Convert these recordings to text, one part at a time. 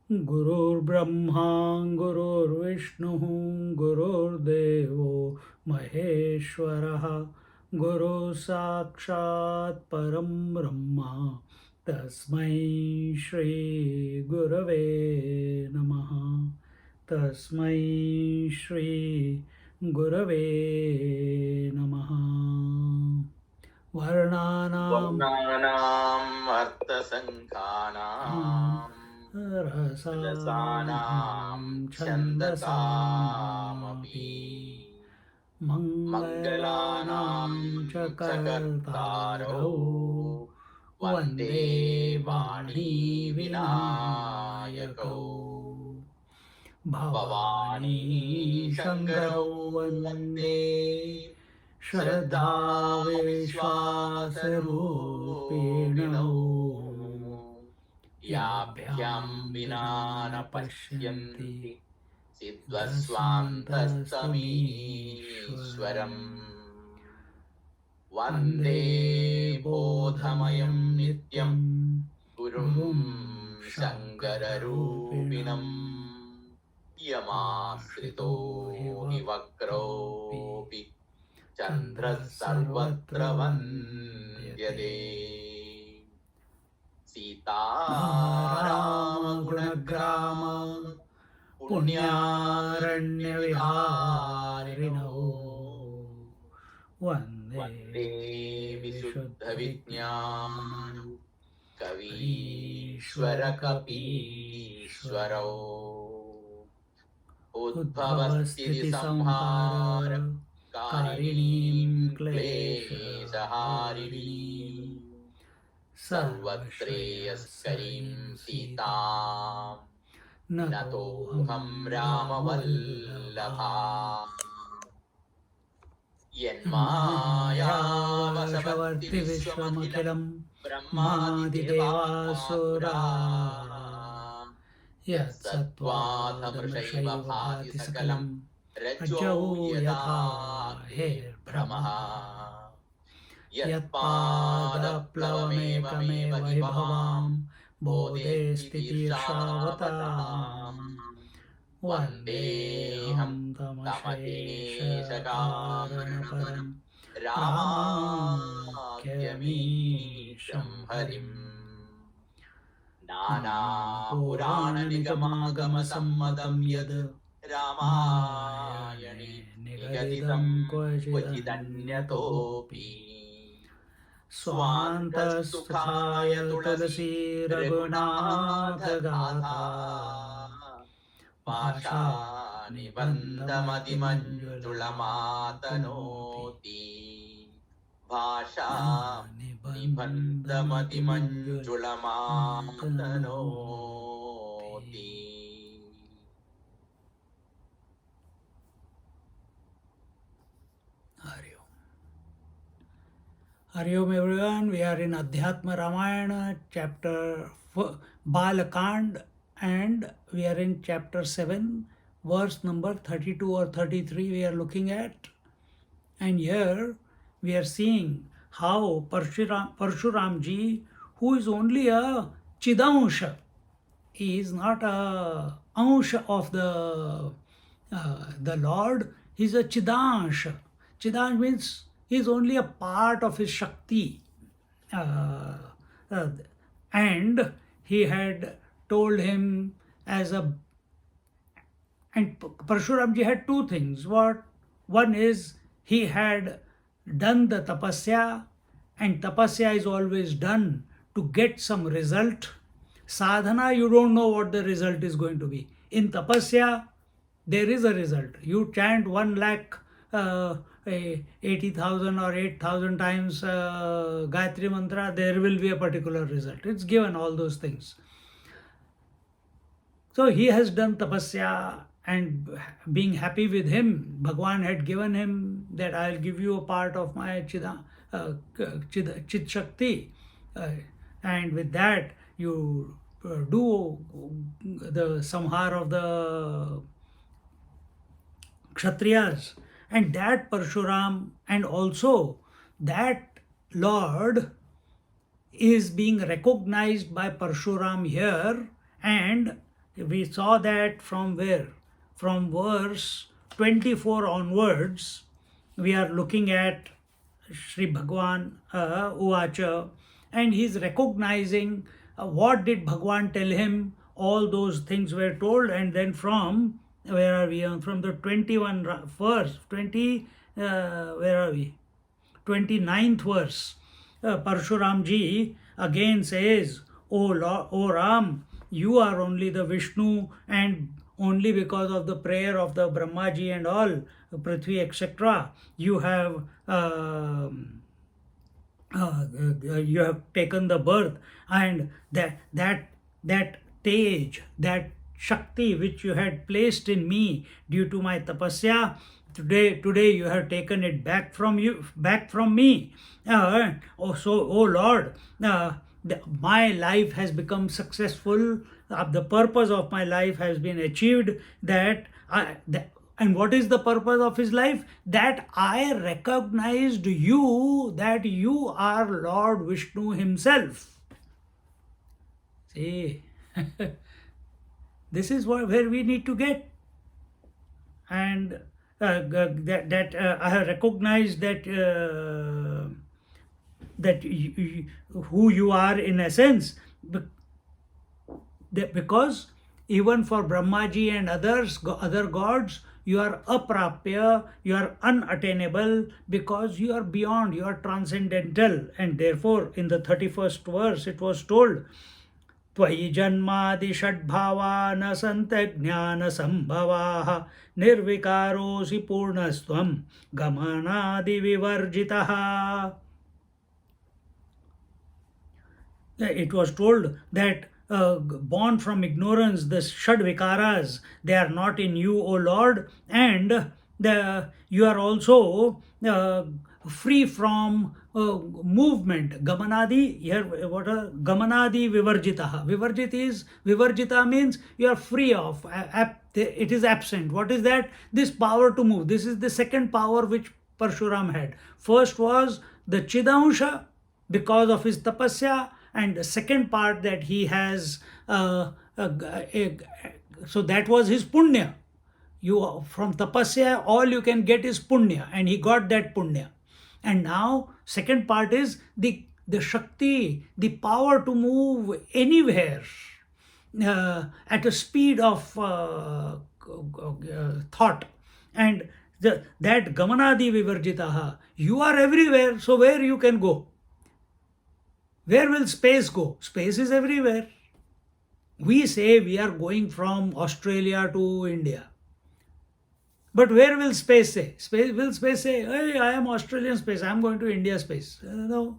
Gurur Brahma, Gurur Vishnu, Gurur Devo Maheshwaraha, Guru Sakshat Param Brahma, Tasmai Shri Gurave Namaha, Tasmai Shri Gurave Namaha. Varnanam Varnanam Arthasankhanam Rasanam Rasanam Chandasamapi Chandasamapi Mangalanam Mangalanam Chakartarau Chakartarau Vande Vande Vani Vani Vinayakau Vinayakau Bhavani Bhavani Shankarau Shankarau Vande Vande Shraddha Shraddha Vishwasarupiणau Vishwasarupiणau Yabhyam Yabhyam Vinana Vinana Pashyanti Pashyanti Dasantastamiswaram Siddhaswantastamiswaram Vande Vande Bodhamayam Bodhamayam Nityam Nityam Gurum Gurum Shankararupinam Shankararupinam Ashrito Yamasrito Hivakropi Hivakropi Chandra Chandra Sarvatra Sarvatra Vandyate Sita Rama Rama Gunagrama Gunagrama Punyaranya Punyaranya Viharino Viharino Vande Vande Visuddha Shuddha Vijnanam Vijnanam Kavishwara Parishwara Kapishwaro Kapishwaro Udbhavastiti Udbhavastiti Samhara Samhara Karinim Karinim Klesha Klesaharinim Harinim Sarvatreyaskarim Sarvashreyaskarim Sitam Sitam Natoham Natoham Rama Ramavallabha Vallabha Yenmaya Vasavatti Mayavarti Viswamakhilam Vishwamakhilam Brahmadi Madi Devasura Devasura Yat Yatsattvata Mrishaiva Satvadamrishaiva Bhati Bhati Sakalam Sakalam Rajo Rajo Yatha Yatha Her Her Brahmaha Brahma Yat Yatpada Padaplavamekame Plavameva Hi Bhavam Vaibhavam Bodeti Bodesti Tirsavatam Tirshavatam Vandeham Vandeham Tamashesha Tamatesha Karanaparam Ramakyamisham Harim Ramakyamisham Nana Nana Purana Purana Nigama Gama Nigamagama Sammadam Sammadam Yad Yad Ramayani Mayane Nigaditam Nigaditam Kvachidanyatopi Kvachidanyatopi Swantastukhaya Swantastukhaya Tulasi Tulasi Raghunatha Raghunatha Gatha Gatha Bhasha Bhasha Nibandhamati Nibandhamadimanjulamatanoti Manjulamatanoti Bhasha Nibandhamati Nibandhamadimanjulamatanoti. Manjulamatanoti Hari Om. Hari Om everyone, we are in Adhyatma Ramayana chapter Balakand and we are in chapter 7 verse number 32 or 33 we are looking at, and here we are seeing how Parshuram ji, who is only a Chidansha, he is not a Ansha of the Lord, he is a Chidansha. Chidansha means he is only a part of his Shakti. Uh, uh, and he had told him as a, and Parshuramji had two things. What? One is he had done the tapasya, and tapasya is always done to get some result. Sadhana, you don't know what the result is going to be. In tapasya, there is a result. You chant 1 lakh 80,000 or 8,000 times Gayatri Mantra, there will be a particular result. It's given all those things. So he has done tapasya, and being happy with him, Bhagwan had given him that I'll give you a part of my Chit Shakti, and with that you do the samhar of the Kshatriyas, and that Parashuram, and also that Lord is being recognized by Parashuram here, and we saw that from where? From verse 24 onwards, we are looking at Sri Bhagwan Uvacha, and he's recognizing what did Bhagwan tell him. All those things were told, and then from where are we? From the 21 verse, 20, where are we? 29th verse, Parashuram ji again says, O Lord, O Ram, you are only the Vishnu, and only because of the prayer of the Brahmaji and all, Prithvi, etc., you have taken the birth, and that tej, that Shakti which you had placed in me due to my tapasya, today you have taken it back from me. O Lord, my life has become successful. The purpose of my life has been achieved. And what is the purpose of his life? That I recognized you, that you are Lord Vishnu himself. See, this is where we need to get. And I have recognized that who you are in essence, because even for Brahmaji and other gods, you are aprapya, you are unattainable, because you are beyond, you are transcendental. And therefore in the 31st verse it was told, Tvayi janmadi षड्भावा न सन्त ज्ञान संभवाः निर्विकारोऽसि पूर्णस्त्वं गमनादि विवर्जितः. It was told that born from ignorance, the Shad Vikaras, they are not in you, O Lord, and you are also free from movement. Gamanadi, here what are Gamanadi Vivarjitaha. Vivarjita means you are free of, it is absent. What is that? This power to move. This is the second power which Parshuram had. First was the Chidansha because of his tapasya, and the second part that he has, so that was his punya. You from tapasya, all you can get is punya, and he got that punya. And now second part is the Shakti, the power to move anywhere at a speed of thought. And that Gamanadi Vivarjitaha, you are everywhere, so where you can go? Where will space go? Space is everywhere. We say we are going from Australia to India. But where will space say? Will space say, hey, I am Australian space, I am going to India space? No.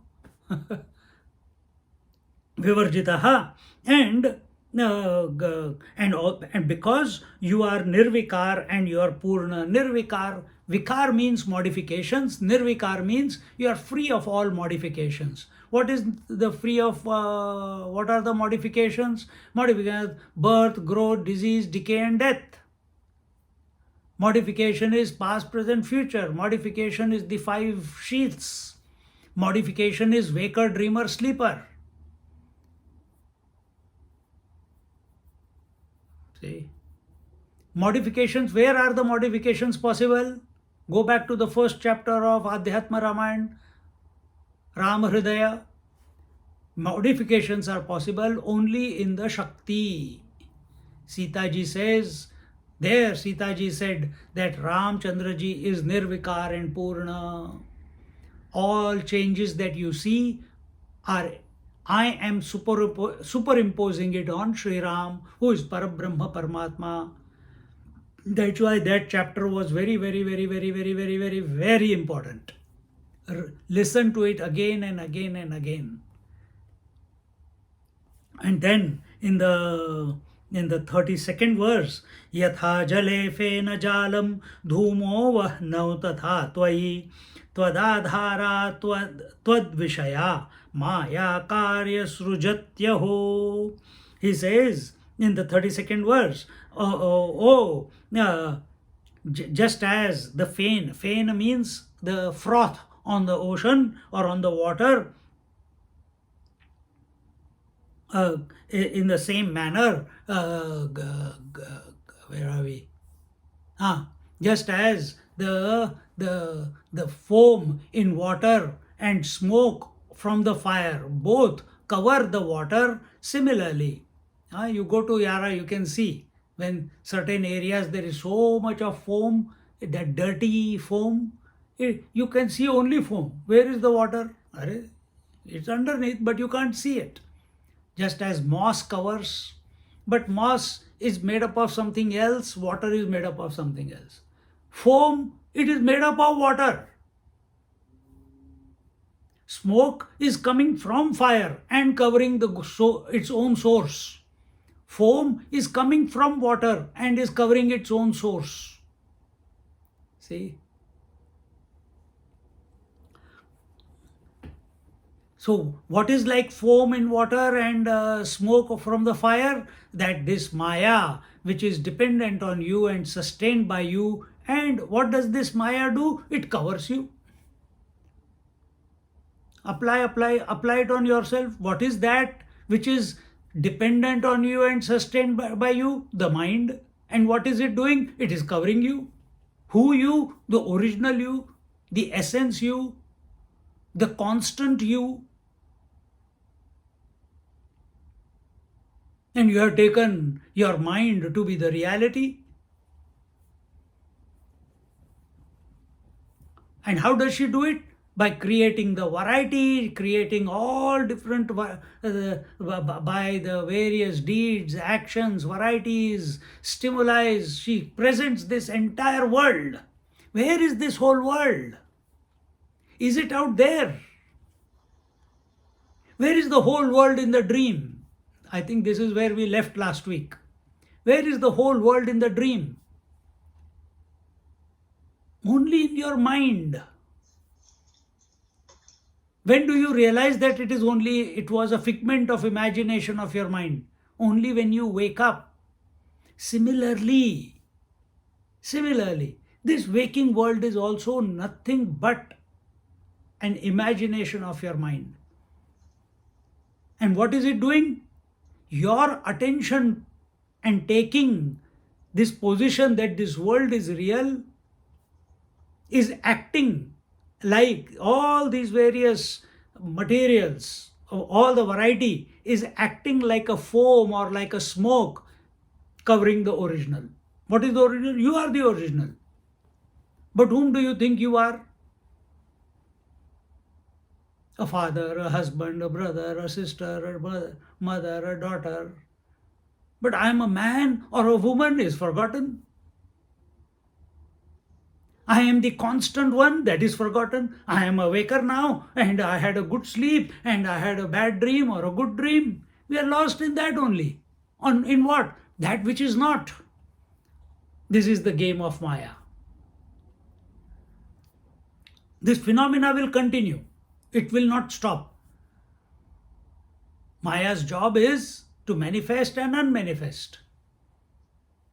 Vivarjitaha. And because you are Nirvikar and you are Purna. Nirvikar, Vikar means modifications. Nirvikar means you are free of all modifications. What is the free of, what are the modifications? Modifications, birth, growth, disease, decay and death. Modification is past, present, future. Modification is the 5 sheaths. Modification is waker, dreamer, sleeper. See? Modifications, where are the modifications possible? Go back to the first chapter of Adhyatma Ramayana, Rama Hridaya. Modifications are possible only in the Shakti. Sitaji says, there Sitaji said that Ramchandraji is Nirvikar and Purna. All changes that you see are, I am superimposing it on Sri Ram, who is Parabrahma Paramatma. That's why that chapter was very, very, very, very, very, very, very, very important. Listen to it again and again and again. And then in the 32nd verse, yatha jale fena jalam dhumo vahnau tatha tvayi twadadhara twad vishaya maya karya srujatyaho. He says in the 32nd verse, just as the fane means the froth on the ocean or on the water, in the same manner, where are we? Just as the foam in water and smoke from the fire both cover the water, similarly, you go to Yara, you can see when certain areas there is so much of foam, that dirty foam, you can see only foam. Where is the water? It's underneath, but you can't see it. Just as moss covers, but moss is made up of something else, water is made up of something else. Foam, it is made up of water. Smoke is coming from fire and covering its own source. Foam is coming from water and is covering its own source. See? So what is like foam in water and smoke from the fire? That this Maya, which is dependent on you and sustained by you. And what does this Maya do? It covers you. Apply it on yourself. What is that which is dependent on you and sustained by you? The mind. And what is it doing? It is covering you. Who you? The original you, the essence you, the constant you. And you have taken your mind to be the reality. And how does she do it? By creating the variety, creating all different, by the various deeds, actions, varieties, stimuli. She presents this entire world. Where is this whole world? Is it out there? Where is the whole world in the dream? I think this is where we left last week. Where is the whole world in the dream? Only in your mind. When do you realize that it was a figment of imagination of your mind? Only when you wake up. Similarly, this waking world is also nothing but an imagination of your mind. And what is it doing? Your attention and taking this position that this world is real is acting like all these various materials, all the variety is acting like a foam or like a smoke covering the original. What is the original? You are the original. But whom do you think you are? A father, a husband, a brother, a sister, a mother, a daughter. But I am a man or a woman is forgotten. I am the constant one that is forgotten. I am a waker now and I had a good sleep and I had a bad dream or a good dream. We are lost in that only. In what? That which is not. This is the game of Maya. This phenomena will continue. It will not stop. Maya's job is to manifest and unmanifest.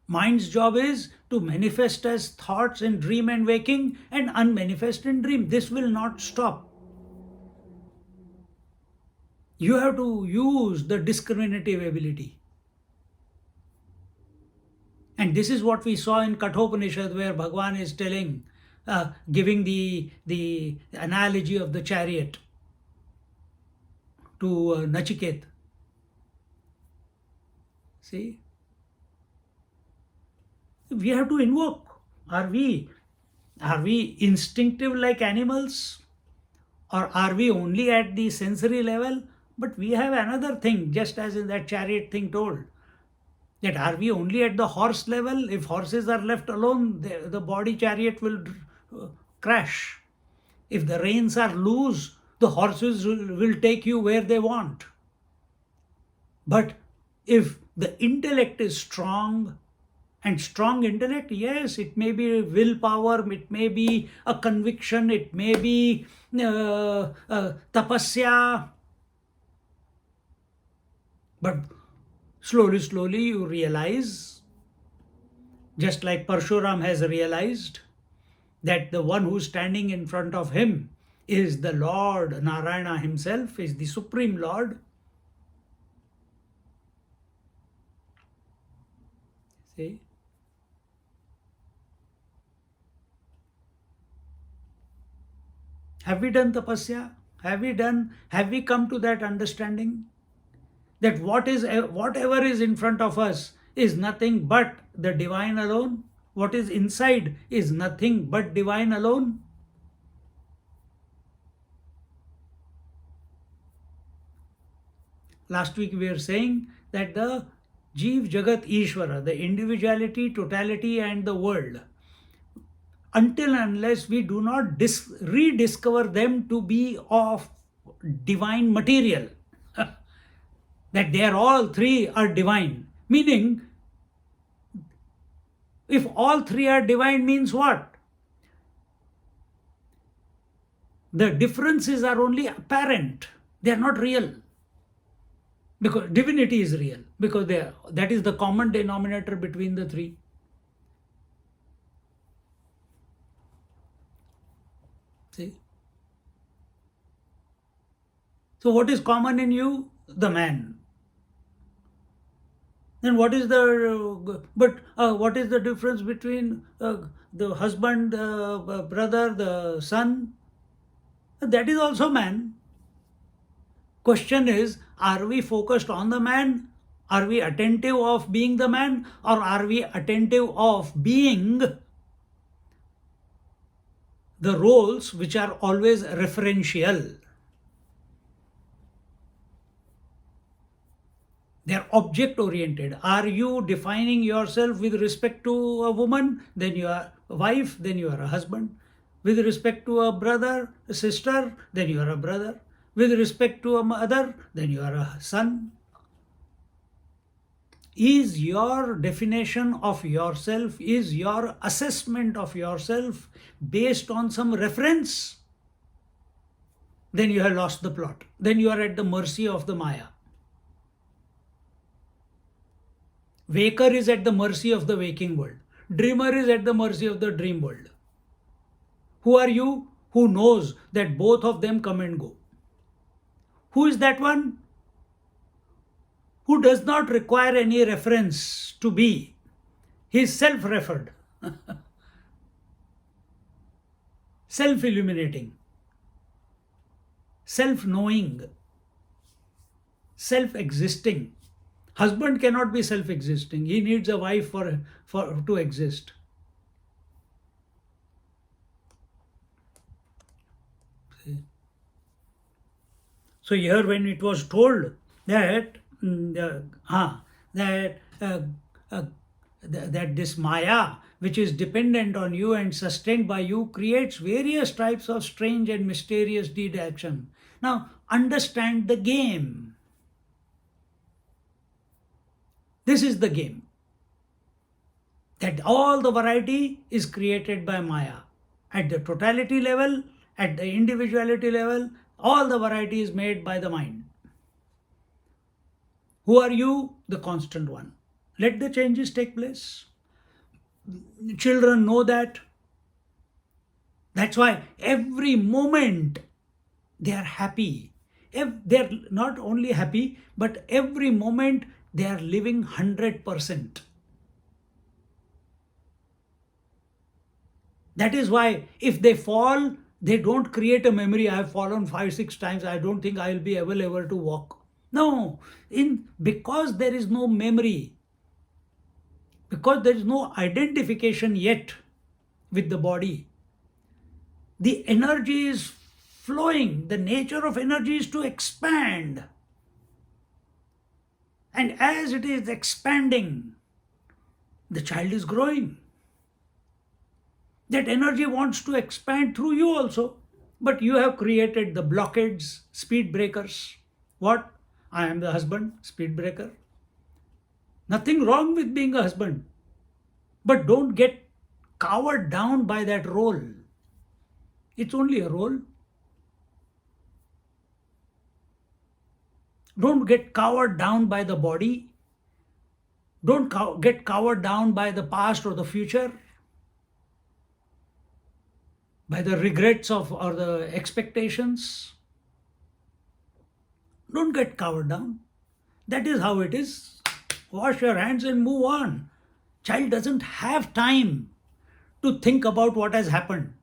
Mind's job is to manifest as thoughts in dream and waking and unmanifest in dream. This will not stop. You have to use the discriminative ability. And this is what we saw in Kathopanishad, where Bhagavan is telling, giving the analogy of the chariot to Nachiket. See? We have to invoke. Are we instinctive like animals? Or are we only at the sensory level? But we have another thing, just as in that chariot thing told. That are we only at the horse level? If horses are left alone, the body chariot will crash. If the reins are loose, the horses will take you where they want. But if the intellect is strong, and strong intellect, yes, it may be willpower, it may be a conviction, it may be tapasya. But slowly you realize, just like Parashuram has realized, that the one who's standing in front of him is the Lord Narayana himself, is the Supreme Lord. See? Have we done tapasya? Have we come to that understanding? That whatever is in front of us is nothing but the divine alone? What is inside is nothing but divine alone? Last week we were saying that the Jiv Jagat Ishvara, the individuality, totality, and the world, until and unless we do not rediscover them to be of divine material, that they are all three are divine. Meaning, if all three are divine means what? The differences are only apparent. They are not real. Because divinity is real. Because that is the common denominator between the three. See? So what is common in you? The man. Then what is the difference between the husband, brother, the son? That is also man. Question is, are we focused on the man? Are we attentive of being the man? Or are we attentive of being the roles which are always referential? They are object oriented. Are you defining yourself with respect to a woman? Then you are a wife, then you are a husband. With respect to a brother, a sister, then you are a brother. With respect to a mother, then you are a son. Is your definition of yourself, is your assessment of yourself based on some reference? Then you have lost the plot. Then you are at the mercy of the Maya. Waker is at the mercy of the waking world. Dreamer is at the mercy of the dream world. Who are you? Who knows that both of them come and go? Who is that one? Who does not require any reference to be. He is self-referred, self-illuminating, self-knowing, self-existing. Husband cannot be self-existing. He needs a wife to exist. See? So here when it was told that that this Maya, which is dependent on you and sustained by you, creates various types of strange and mysterious deed action. Now understand the game. This is the game. That all the variety is created by Maya. At the totality level, at the individuality level, all the variety is made by the mind. Who are you? The constant one. Let the changes take place. Children know that. That's why every moment they are happy. They are not only happy, but every moment they are living 100%. That is why if they fall, they don't create a memory. I have fallen 5-6 times. I don't think I will be able to walk. No, because there is no memory, because there is no identification yet with the body, the energy is flowing. The nature of energy is to expand. And as it is expanding, the child is growing. That energy wants to expand through you also. But you have created the blockades, speed breakers. What? I am the husband, speed breaker. Nothing wrong with being a husband. But don't get cowered down by that role. It's only a role. Don't get cowered down by the body. Don't get cowered down by the past or the future, by the regrets of or the expectations. Don't get cowered down. That is how it is. Wash your hands and move on. Child doesn't have time to think about what has happened.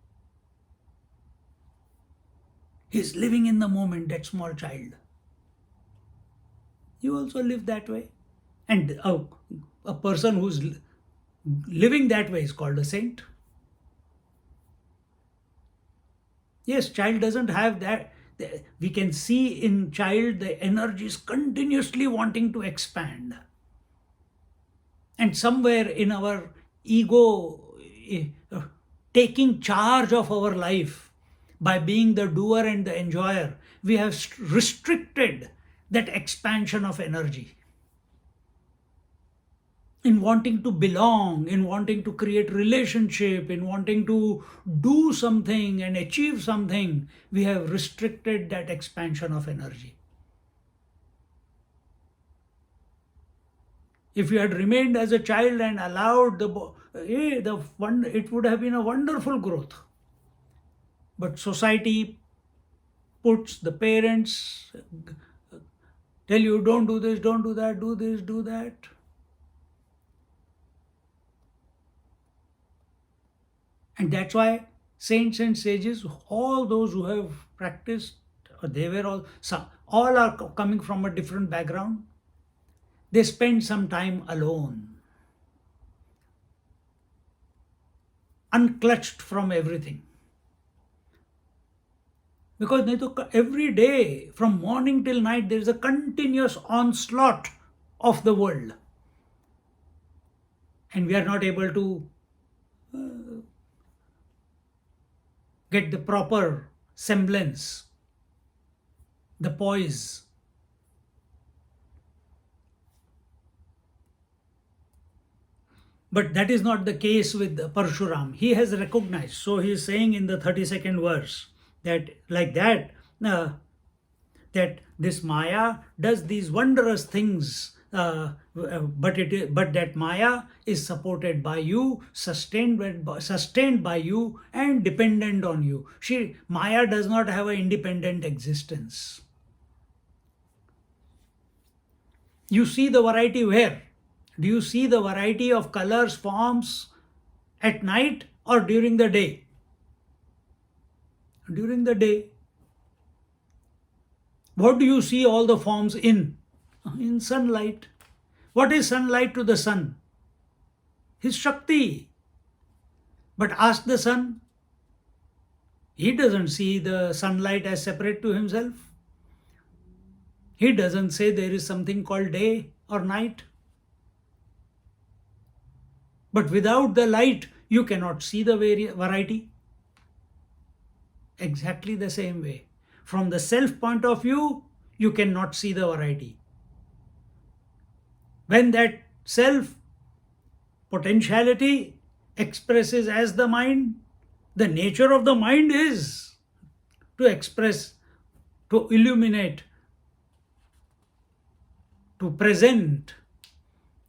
He's living in the moment, that small child. You also live that way. And a person who's living that way is called a saint. Yes, child doesn't have that. We can see in child the energy is continuously wanting to expand. And somewhere in our ego, taking charge of our life by being the doer and the enjoyer, we have restricted that expansion of energy. In wanting to belong, in wanting to create relationship, in wanting to do something and achieve something, we have restricted that expansion of energy. If you had remained as a child and allowed it would have been a wonderful growth. But society puts the parents, tell you don't do this, don't do that, do this, do that. And that's why saints and sages, all those who have practiced, they were all are coming from a different background. They spend some time alone, unclutched from everything. Because every day, from morning till night, there is a continuous onslaught of the world. And we are not able to get the proper semblance, the poise. But that is not the case with Parashuram. He has recognized. So he is saying in the 32nd verse that that this Maya does these wondrous things, but that Maya is supported by you, sustained by you, and dependent on you. Maya does not have an independent existence. You see the variety where? Do you see the variety of colors, forms at night or during the day? During the day. What do you see all the forms in? In sunlight. What is sunlight to the sun? His Shakti. But ask the sun. He doesn't see the sunlight as separate to himself. He doesn't say there is something called day or night. But without the light, you cannot see the variety. Exactly the same way. From the self point of view, you cannot see the variety. When that self potentiality expresses as the mind, the nature of the mind is to express, to illuminate, to present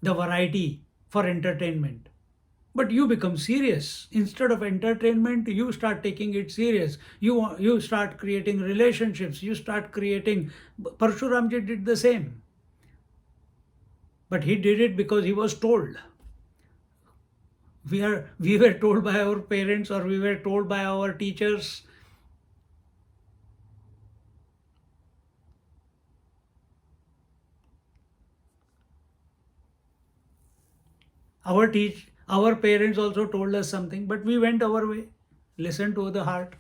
the variety for entertainment. But you become serious. Instead of entertainment, you start taking it serious. You start creating relationships. You start creating. Parashuramji did the same. But he did it because he was told. We were told by our parents or we were told by our teachers. Our parents also told us something, but we went our way. Listen to the heart.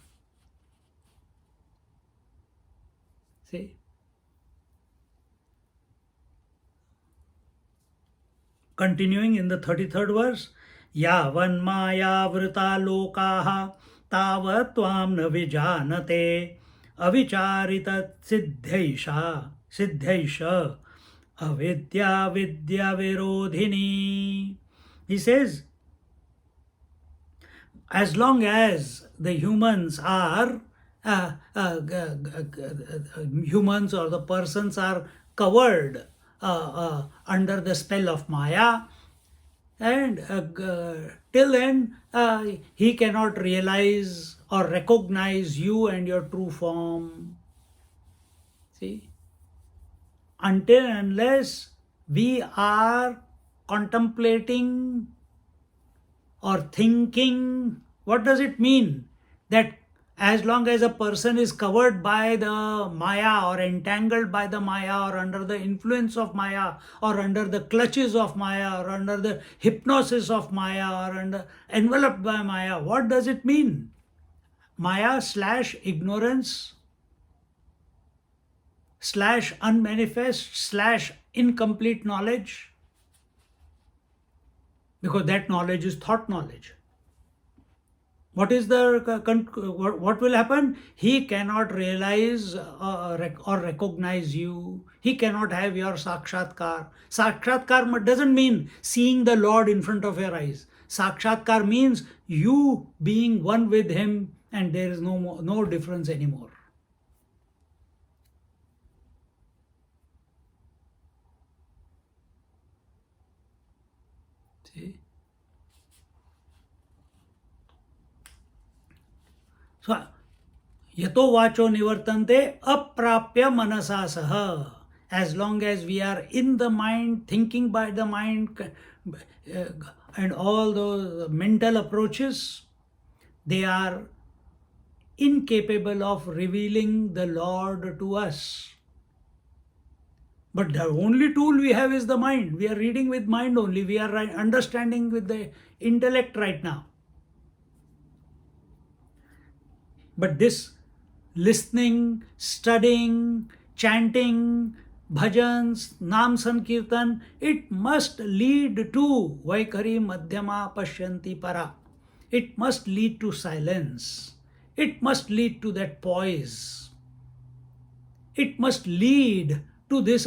See? Continuing in the 33rd verse, Yavan maya vrita lokaha tavat tvam na vijanate avicharita siddhaisha avidya vidya virodhini. He says, as long as the humans are humans or the persons are covered under the spell of Maya, and till then he cannot realize or recognize you and your true form. See, until unless we are contemplating or thinking, what does it mean? That as long as a person is covered by the Maya or entangled by the Maya or under the influence of Maya or under the clutches of Maya or under the hypnosis of Maya or under enveloped by Maya, what does it mean? Maya / ignorance / unmanifest / incomplete knowledge, because that knowledge is thought knowledge. What will happen? He cannot realize or recognize you. He cannot have your sakshatkar. Sakshatkar doesn't mean seeing the Lord in front of your eyes. Sakshatkar means you being one with him, and there is no difference anymore. See? So, yato vacho nivartante aprapya manasa saha. As long as we are in the mind, thinking by the mind, and all those mental approaches, they are incapable of revealing the Lord to us. But the only tool we have is the mind. We are reading with mind only. We are understanding with the intellect right now. But this listening, studying, chanting, bhajans, nam sankirtan, it must lead to Vaikari Madhyama Pashyanti Para. It must lead to silence. It must lead to that poise. It must lead to this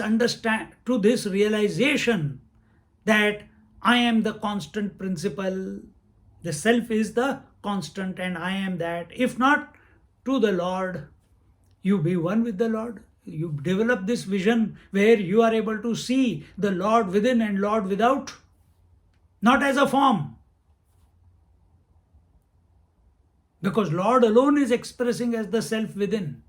realization that I am the constant principle. The self is the constant and I am that. If not, to the Lord, you be one with the Lord. You develop this vision where you are able to see the Lord within and Lord without, not as a form. Because Lord alone is expressing as the self within.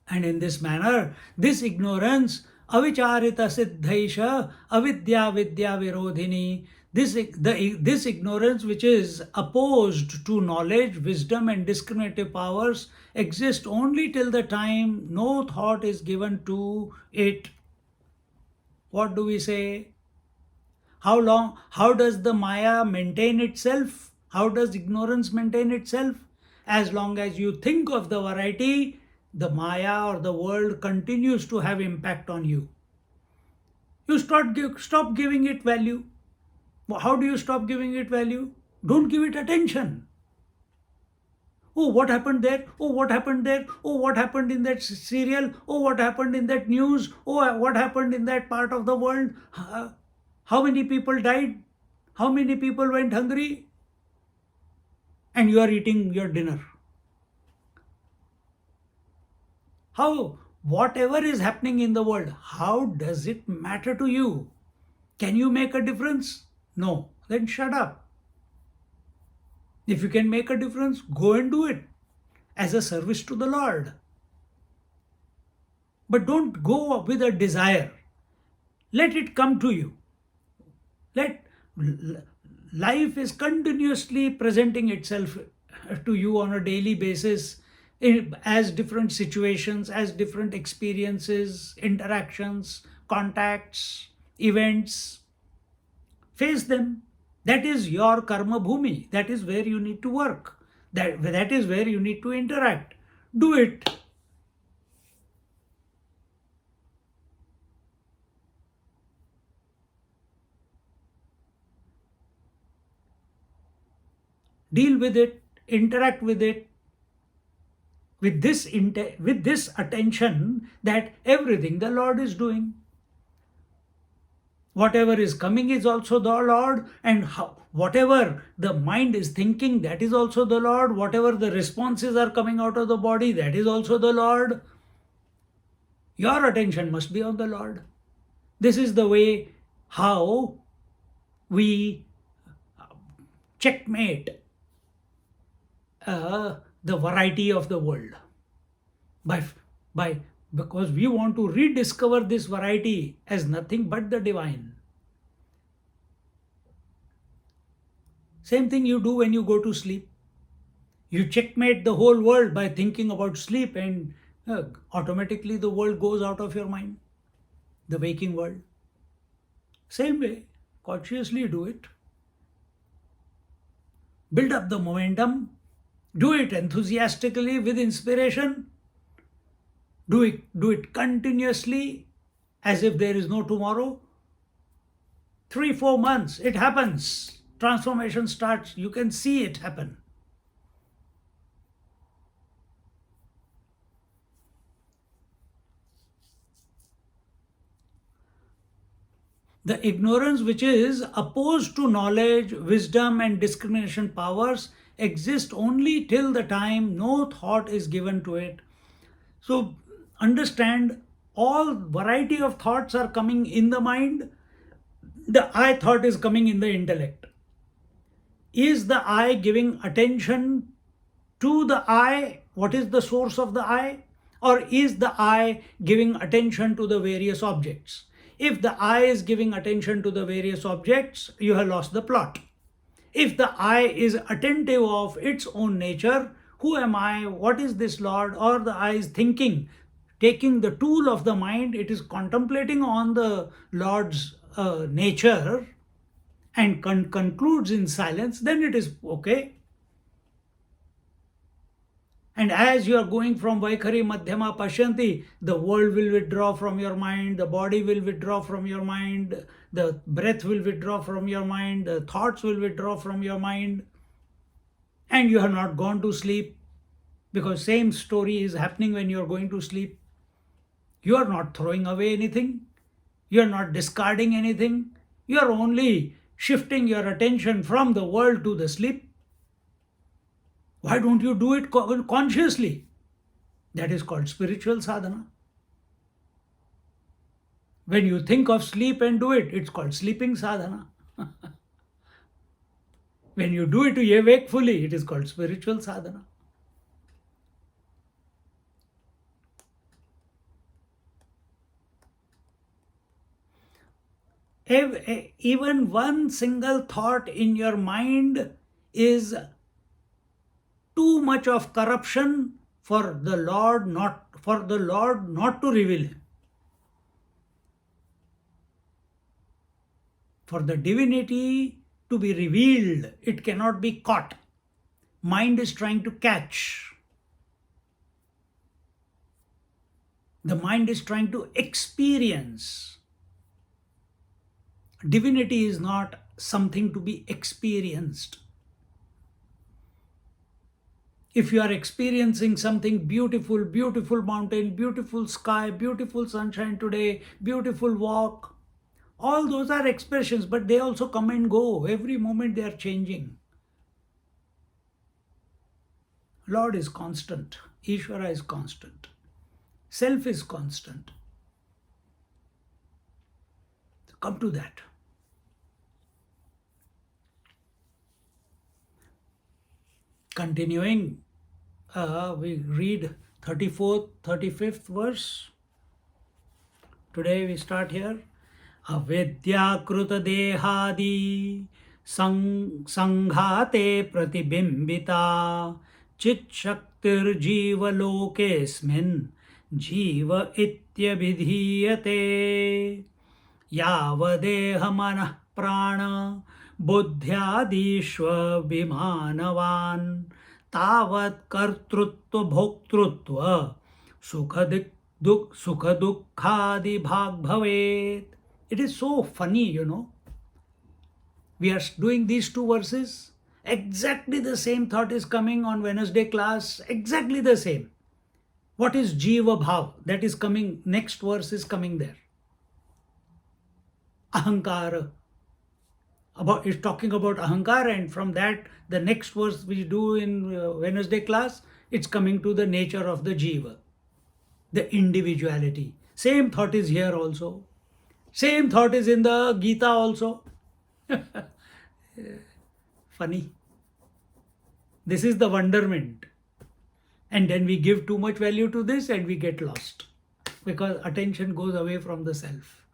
And in this manner, this ignorance, avicharita siddhaisha, avidya vidya virodhini, this ignorance which is opposed to knowledge, wisdom and discriminative powers exists only till the time no thought is given to it. What do we say? How does the Maya maintain itself? How does ignorance maintain itself? As long as you think of the variety, the Maya or the world continues to have impact on you. You stop giving it value. How do you stop giving it value? Don't give it attention. Oh, what happened there? Oh, what happened there? Oh, what happened in that serial? Oh, what happened in that news? Oh, what happened in that part of the world? How many people died? How many people went hungry? And you are eating your dinner. Whatever is happening in the world, how does it matter to you? Can you make a difference? No. Then shut up. If you can make a difference, go and do it as a service to the Lord. But don't go with a desire. Let it come to you. Life is continuously presenting itself to you on a daily basis as different situations, as different experiences, interactions, contacts, events. Face them. That is your karma bhumi. That is where you need to work. That is where you need to interact. Do it. deal with it, interact with it, with this attention that everything the Lord is doing. Whatever is coming is also the Lord, and whatever the mind is thinking, that is also the Lord. Whatever the responses are coming out of the body, that is also the Lord. Your attention must be on the Lord. This is the way how we checkmate the variety of the world. By because we want to rediscover this variety as nothing but the divine. Same thing you do when you go to sleep. You checkmate the whole world by thinking about sleep, and automatically the world goes out of your mind, the waking world. Same way, consciously do it. Build up the momentum. Do it enthusiastically with inspiration. Do it continuously as if there is no tomorrow. 3-4 months, it happens. Transformation starts. You can see it happen. The ignorance which is opposed to knowledge, wisdom, and discrimination powers exists only till the time no thought is given to it. So understand, all variety of thoughts are coming in the mind. The I thought is coming in the intellect. Is the I giving attention to the I? What is the source of the I? Or is the I giving attention to the various objects? If the I is giving attention to the various objects, you have lost the plot. If the I is attentive of its own nature, who am I? What is this Lord? Or the I is thinking, taking the tool of the mind, it is contemplating on the Lord's nature and concludes in silence, then it is okay. And as you are going from Vaikhari Madhyama Pashyanti, the world will withdraw from your mind, the body will withdraw from your mind, the breath will withdraw from your mind, the thoughts will withdraw from your mind, and you have not gone to sleep, because same story is happening when you are going to sleep. You are not throwing away anything, you are not discarding anything, you are only shifting your attention from the world to the sleep. Why don't you do it consciously? That is called spiritual sadhana. When you think of sleep and do it, it's called sleeping sadhana. When you do it wakefully, it is called spiritual sadhana. Even one single thought in your mind is too much of corruption for the Lord not to reveal him. For the divinity to be revealed, it cannot be caught. Mind is trying to catch. The mind is trying to experience. Divinity is not something to be experienced. If you are experiencing something beautiful, beautiful mountain, beautiful sky, beautiful sunshine today, beautiful walk, all those are expressions, but they also come and go. Every moment they are changing. Lord is constant. Ishvara is constant. Self is constant. Come to that. Continuing, we read 34th, 35th verse. Today we start here. Avidya-kruta dehadi sanghate pratibimbita chit shaktir jiva lokesmin jiva ityabhidhiyate yavadeha manah prana बुद्ध्यादिश्व विमानवान तावत् कर्तृत्व भोक्तृत्व सुख दुखादि भाग भवेत. It is so funny, We are doing these two verses Exactly the same thought is coming on Wednesday class, exactly the same. What is Jiva Bhav? That is coming, next verse is coming there. Ahankara. About is talking about ahankara, and from that the next verse we do in Wednesday class, it's coming to the nature of the jiva, the individuality. Same thought is here also. Same thought is in the Gita also. Funny. This is the wonderment. And then we give too much value to this and we get lost because attention goes away from the self.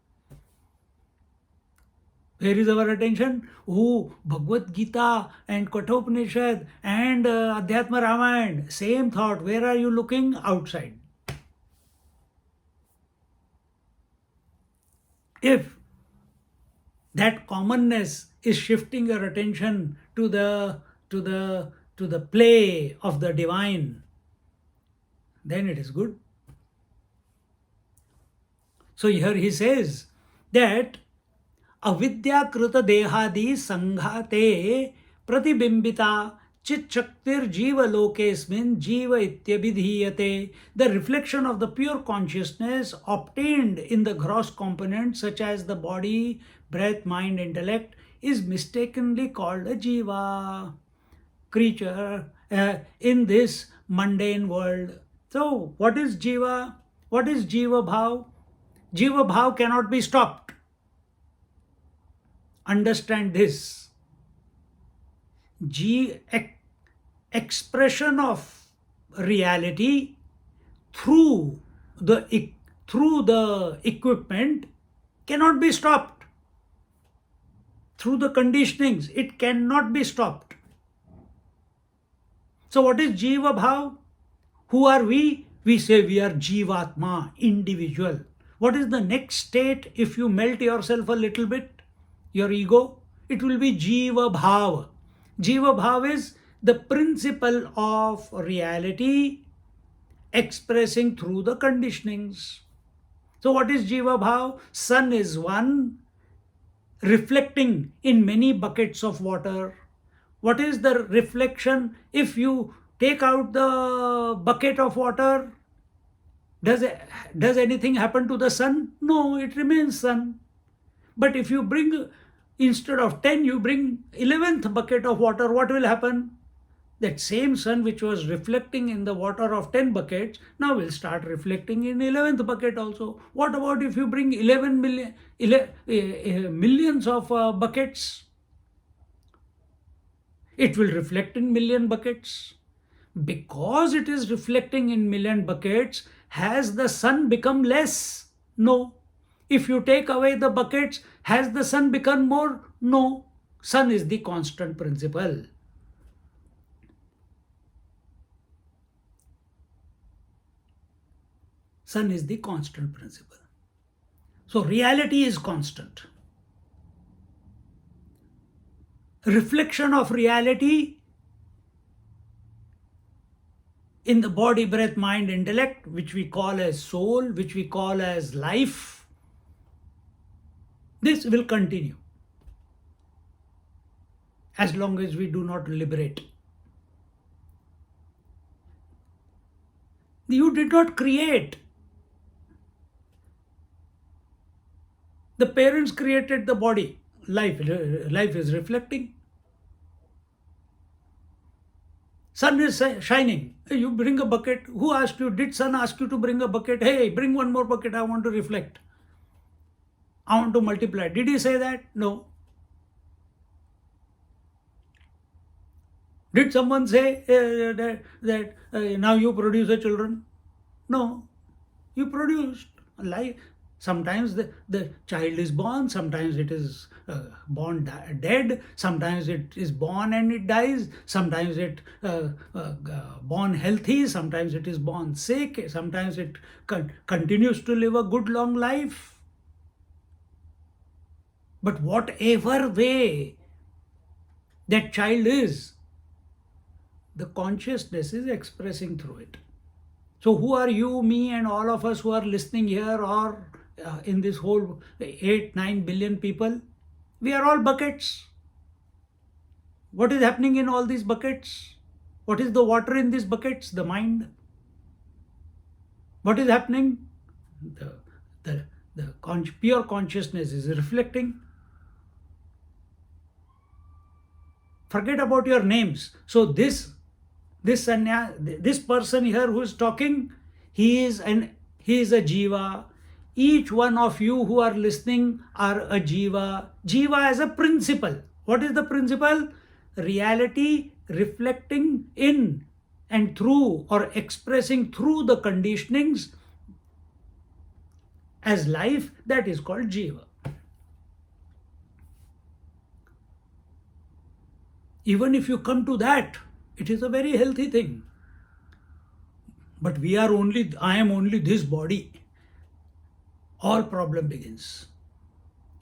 Where is our attention? Oh, Bhagavad Gita and Kathopanishad and Adhyatma Ramayana. Same thought. Where are you looking? Outside. If that commonness is shifting your attention to the play of the divine, then it is good. So here he says that avidya krita dehadi sanghate pratibimbita chit shaktir jiva lokesmin jiva ityabhidhiyate. The reflection of the pure consciousness obtained in the gross components such as the body, breath, mind, intellect is mistakenly called a jiva, creature in this mundane world. So what is jiva? What is jiva bhav? Jiva bhav cannot be stopped. Understand this. Expression of reality through the equipment cannot be stopped. Through the conditionings, it cannot be stopped. So what is Jiva Bhav? Who are we? We say we are Jivatma, individual. What is the next state if you melt yourself a little bit? Your ego, it will be Jiva Bhav. Jiva Bhav is the principle of reality expressing through the conditionings. So what is Jiva Bhav? Sun is one, reflecting in many buckets of water. What is the reflection? If you take out the bucket of water, does anything happen to the sun? No, it remains sun. But if you bring, instead of 10, you bring 11th bucket of water, what will happen? That same sun which was reflecting in the water of 10 buckets, now will start reflecting in 11th bucket also. What about if you bring 11 million, millions of buckets? It will reflect in million buckets. Because it is reflecting in million buckets, has the sun become less? No. If you take away the buckets, has the sun become more? No. Sun is the constant principle. Sun is the constant principle. So reality is constant. Reflection of reality in the body, breath, mind, intellect, which we call as soul, which we call as life, this will continue as long as we do not liberate. You did not create. The parents created the body. Life is reflecting. Sun is shining. You bring a bucket. Who asked you? Did sun ask you to bring a bucket? Hey, bring one more bucket. I want to reflect. I want to multiply. Did he say that? No. Did someone say that now you produce a children? No. You produced life. Sometimes the child is born, sometimes it is born dead, sometimes it is born and it dies, sometimes it born healthy, sometimes it is born sick, sometimes it continues to live a good long life. But whatever way that child is, the consciousness is expressing through it. So who are you, me, and all of us who are listening here, or in this whole 8-9 billion people? We are all buckets. What is happening in all these buckets? What is the water in these buckets? The mind. What is happening? The pure consciousness is reflecting. Forget about your names. So this person here who is talking, he is a jiva. Each one of you who are listening are a jiva. Jiva as a principle. What is the principle? Reality reflecting in and through, or expressing through the conditionings as life, that is called jiva. Even if you come to that, it is a very healthy thing. But I am only this body. All problem begins.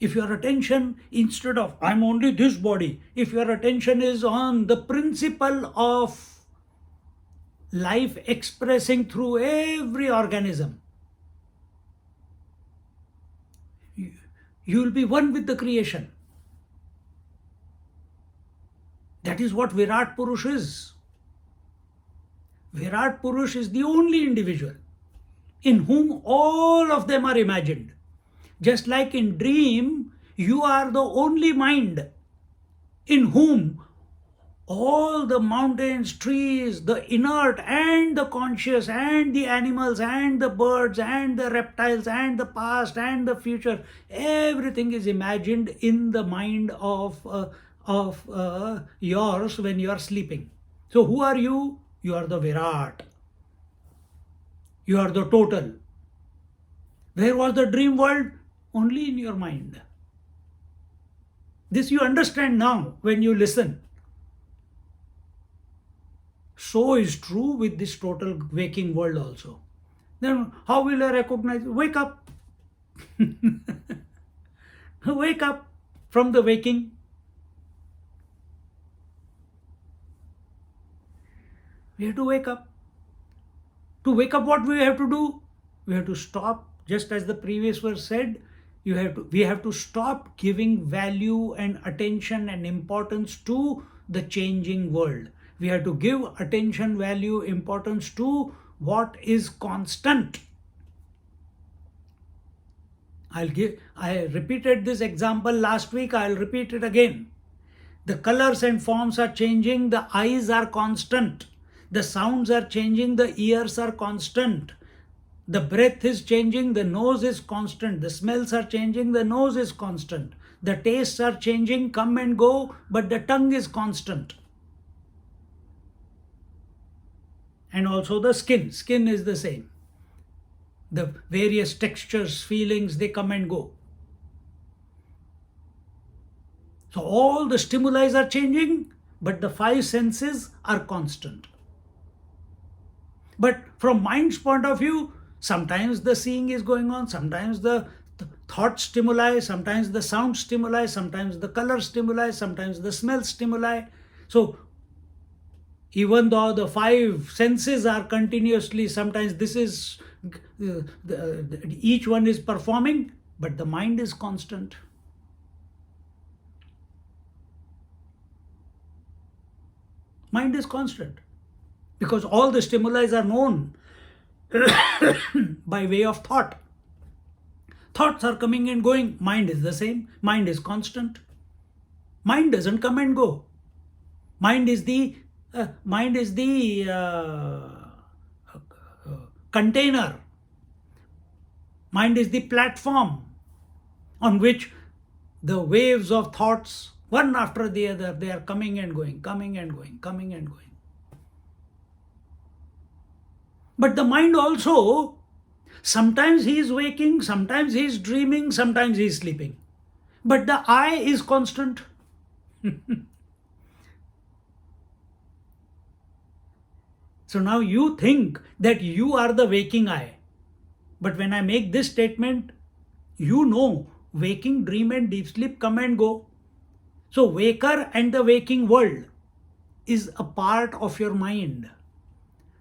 If your attention, instead of I'm only this body, if your attention is on the principle of life expressing through every organism, you will be one with the creation. That is what Virat Purush is. Virat Purush is the only individual in whom all of them are imagined. Just like in dream, you are the only mind in whom all the mountains, trees, the inert and the conscious and the animals and the birds and the reptiles and the past and the future, everything is imagined in the mind of yours when you are sleeping. So who are you? You are the Virat. You are the total. Where was the dream world? Only in your mind. This you understand now when you listen. So is true with this total waking world also. Then how will I recognize? Wake up. Wake up from the waking. We have to wake up. To wake up, what we have to do? We have to stop, just as the previous verse said, we have to stop giving value and attention and importance to the changing world. We have to give attention, value, importance to what is constant. I repeated this example last week, I'll repeat it again. The colors and forms are changing, the eyes are constant. The sounds are changing, the ears are constant. The breath is changing, the nose is constant. The smells are changing, the nose is constant. The tastes are changing, come and go, but the tongue is constant. And also the skin. Skin is the same. The various textures, feelings, they come and go. So all the stimuli are changing, but the five senses are constant. But from mind's point of view, sometimes the seeing is going on, sometimes the thought stimuli, sometimes the sound stimuli, sometimes the color stimuli, sometimes the smell stimuli. So even though the five senses are continuously, sometimes this is, each one is performing, but the mind is constant. Mind is constant. Because all the stimuli are known by way of thought. Thoughts are coming and going. Mind is the same. Mind is constant. Mind doesn't come and go. Mind is the container. Mind is the platform on which the waves of thoughts, one after the other, they are coming and going, coming and going, coming and going. But the mind also, sometimes he is waking, sometimes he is dreaming, sometimes he is sleeping. But the I is constant. So now you think that you are the waking I. But when I make this statement, you know waking, dream and deep sleep come and go. So waker and the waking world is a part of your mind.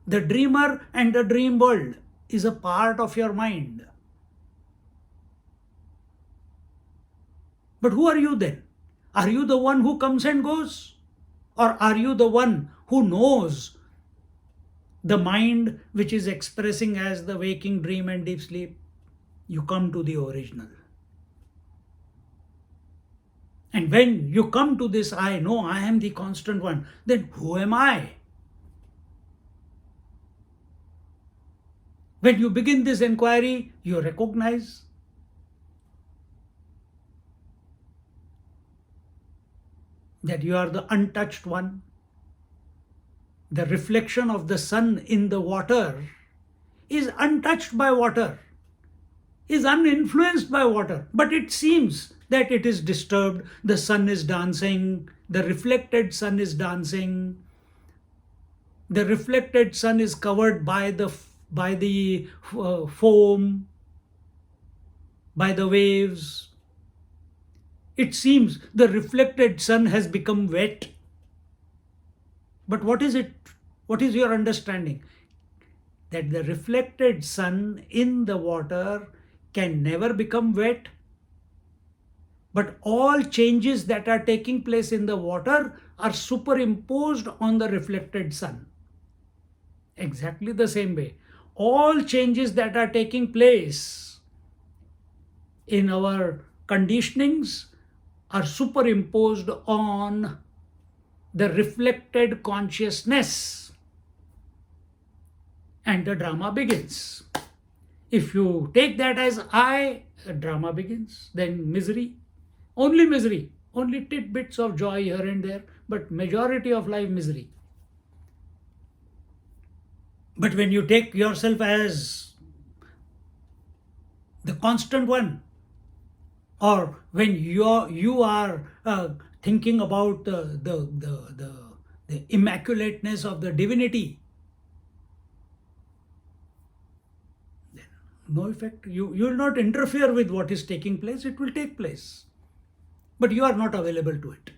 The dreamer and the dream world is a part of your mind. But who are you then? Are you the one who comes and goes? Or are you the one who knows the mind which is expressing as the waking, dream, and deep sleep? You come to the original. And when you come to this, I know I am the constant one, then who am I? When you begin this inquiry, you recognize that you are the untouched one. The reflection of the sun in the water is untouched by water, is uninfluenced by water, but it seems that it is disturbed. The sun is dancing, the reflected sun is dancing, the reflected sun is covered by the foam, by the waves. It seems the reflected sun has become wet. But what is it? What is your understanding? That the reflected sun in the water can never become wet, but all changes that are taking place in the water are superimposed on the reflected sun. Exactly the same way. All changes that are taking place in our conditionings are superimposed on the reflected consciousness, and the drama begins. If you take that as I, drama begins, then misery, only tidbits of joy here and there, but majority of life misery. But when you take yourself as the constant one, or when you are thinking about the immaculateness of the divinity, then no effect. You will not interfere with what is taking place. It will take place, but you are not available to it.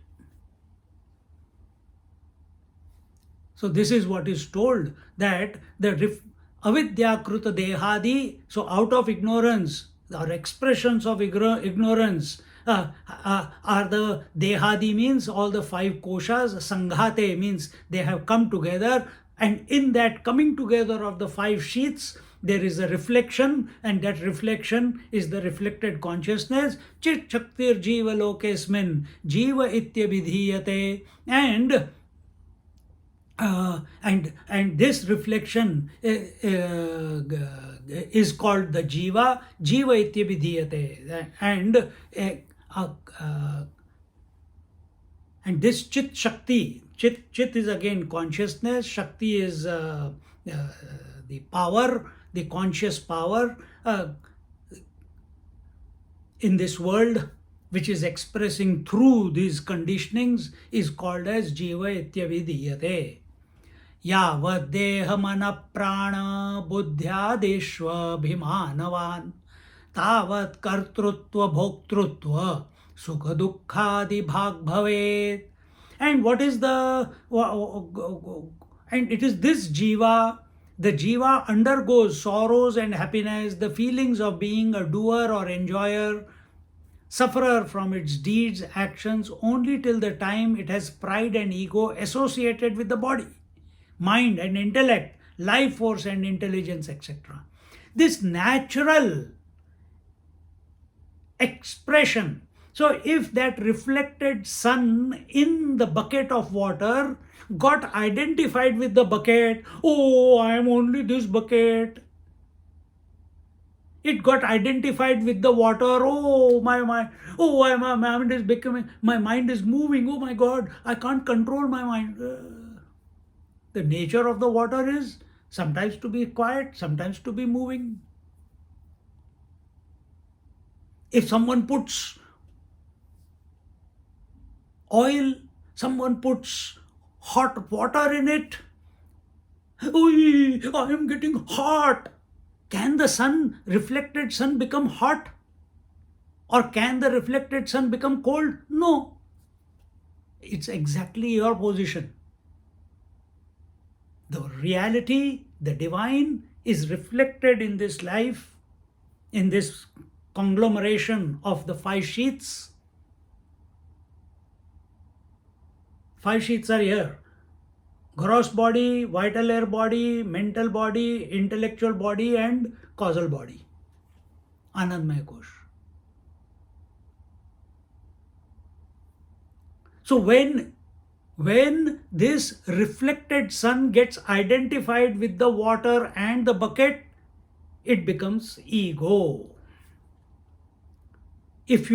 So this is what is told, that the avidya-kruta dehadi, so out of ignorance, or expressions of ignorance, are the dehadi, means all the five koshas, sanghate means they have come together, and in that coming together of the five sheaths, there is a reflection, and that reflection is the reflected consciousness. Chit shaktir jiva lokesmin jiva ityabhidhiyate, and this reflection is called the jiva ityabhidhiyate, and this chit shakti, chit is again consciousness, shakti is the power, the conscious power in this world, which is expressing through these conditionings, is called as jiva ityabhidhiyate. यावद् देह मन प्राण बुद्ध्यादिष्वभिमानवान् तावत् कर्तृत्व भोक्तृत्व सुख दुःखादि भाग भवेत्. And what is the and it is this jiva, the jiva undergoes sorrows and happiness, the feelings of being a doer or enjoyer, sufferer from its deeds, actions, only till the time it has pride and ego associated with the body, mind and intellect, life force and intelligence, etc. This natural expression. So if that reflected sun in the bucket of water got identified with the bucket, oh, I am only this bucket. It got identified with the water, oh, my mind is becoming, my mind is moving, oh my God, I can't control my mind. The nature of the water is sometimes to be quiet, sometimes to be moving. If someone puts oil, someone puts hot water in it, oh, I am getting hot. Can the sun, reflected sun, become hot? Or can the reflected sun become cold? No. It's exactly your position. The reality, the divine, is reflected in this life, in this conglomeration of the five sheaths. Five sheets are here: gross body, vital air body, mental body, intellectual body, and causal body. Anandmaya Kosh. So when this reflected sun gets identified with the water and the bucket, it becomes ego. If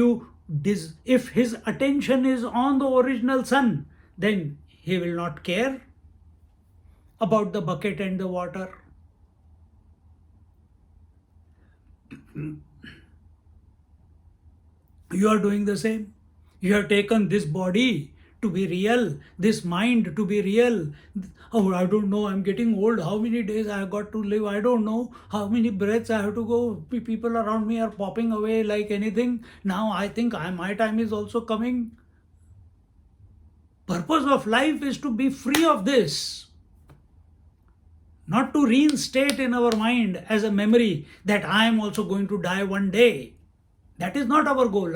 his attention is on the original sun, then he will not care about the bucket and the water. You are doing the same. You have taken this body to be real, this mind to be real. Oh, I don't know, I'm getting old. How many days I have got to live? I don't know. How many breaths I have to go? People around me are popping away like anything. Now I think my time is also coming. Purpose of life is to be free of this. Not to reinstate in our mind as a memory that I am also going to die one day. That is not our goal,